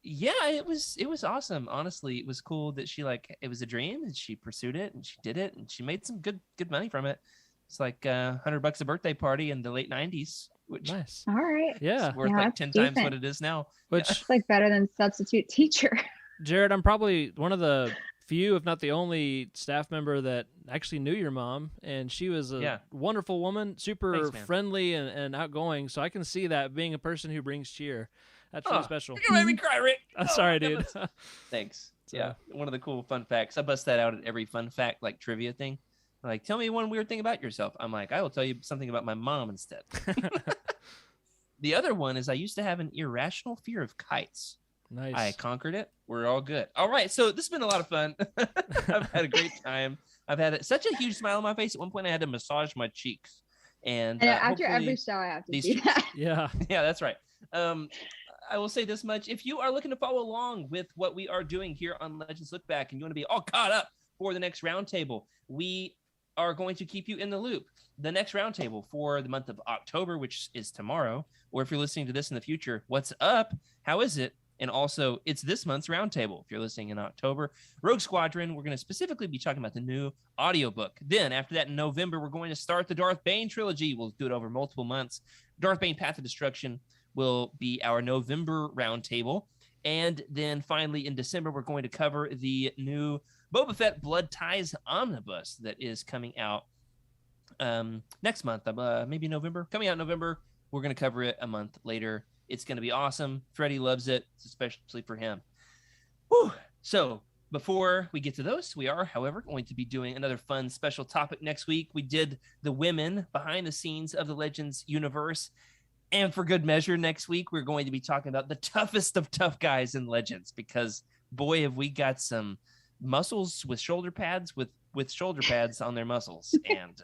Yeah, it was awesome. Honestly, it was cool that she it was a dream and she pursued it and she did it and she made some good money from it. It's like $100 a birthday party in the late 90s, which Nice. All right. Yeah. is worth Yeah, like that's 10 times decent. what it is now. Which, It's like better than substitute teacher. Jared, I'm probably one of the few, if not the only, staff member that actually knew your mom, and she was a Yeah. wonderful woman, super Thanks, man. friendly and outgoing. So I can see that being a person who brings cheer. That's really Oh, special. You're gonna make me cry, Rick. I'm Oh, sorry, my dude. goodness. Thanks. So- Yeah, one of the cool fun facts. I bust that out at every fun fact like trivia thing. Like, tell me one weird thing about yourself. I'm like, I will tell you something about my mom instead. The other one is I used to have an irrational fear of kites. Nice. I conquered it. We're all good. All right, so this has been a lot of fun. I've had a great time. I've had such a huge smile on my face. At one point, I had to massage my cheeks. And And after hopefully- every show, I have to these see that. Yeah. yeah, that's right. I will say this much. If you are looking to follow along with what we are doing here on Legends Look Back and you want to be all caught up for the next roundtable, we are going to keep you in the loop. The next roundtable for the month of October, which is tomorrow, or if you're listening to this in the future, what's up? How is it? And also, it's this month's roundtable. If you're listening in October, Rogue Squadron, we're going to specifically be talking about the new audiobook. Then, after that, in November, we're going to start the Darth Bane trilogy. We'll do it over multiple months. Darth Bane Path of Destruction will be our November roundtable. And then finally, in December, we're going to cover the new Boba Fett Blood Ties Omnibus that is coming out next month, maybe November. Coming out in November. We're going to cover it a month later. It's going to be awesome. Freddie loves it, especially for him. Whew. So before we get to those, we are, however, going to be doing another fun special topic next week. We did the women behind the scenes of the Legends universe. And for good measure, next week, we're going to be talking about the toughest of tough guys in Legends, because boy, have we got some muscles with shoulder pads with shoulder pads on their muscles. And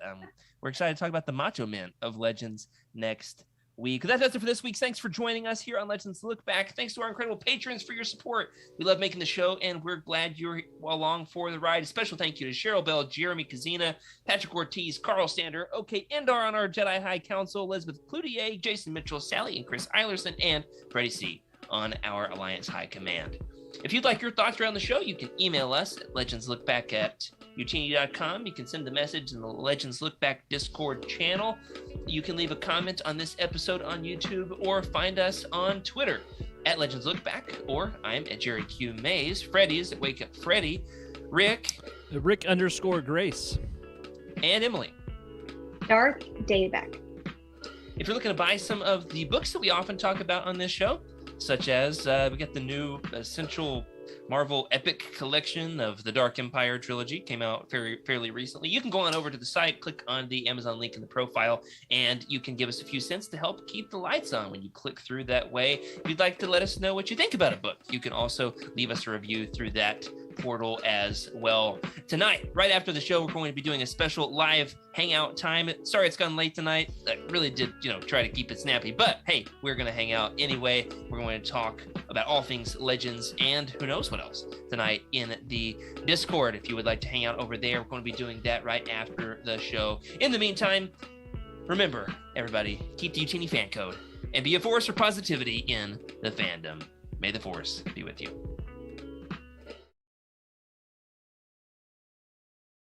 we're excited to talk about the Macho Men of Legends next week. That's it for this week. Thanks for joining us here on Legends Look Back. Thanks to our incredible patrons for your support. We love making the show, and we're glad you're along for the ride. A special thank you to Cheryl Bell, Jeremy Kazina, Patrick Ortiz, Carl Stander, OK Endar on our Jedi High Council, Elizabeth Cloutier, Jason Mitchell, Sally and Chris Eilerson, and Freddie C on our Alliance High Command. If you'd like your thoughts around the show, you can email us at legendslookback@utini.com. You can send a message in the Legends Look Back Discord channel. You can leave a comment on this episode on YouTube or find us on Twitter at Legends Look Back, or I'm at Jerry Q Mays. Freddie's at Wake Up Freddy. Rick _Grace. And Emily. Dark Dayback. If you're looking to buy some of the books that we often talk about on this show, such as we got the new Essential Marvel Epic Collection of the Dark Empire trilogy, came out fairly recently. You can go on over to the site, click on the Amazon link in the profile, and you can give us a few cents to help keep the lights on when you click through that way. If you'd like to let us know what you think about a book, you can also leave us a review through that portal as well. Tonight, right after the show, we're going to be doing a special live hangout time. Sorry it's gone late tonight. I really did, try to keep it snappy, but hey, we're going to hang out anyway. We're going to talk about all things Legends and who knows what else tonight in the Discord. If you would like to hang out over there, we're going to be doing that right after the show. In the meantime, remember, everybody, keep the Utini fan code and be a force for positivity in the fandom. May the force be with you.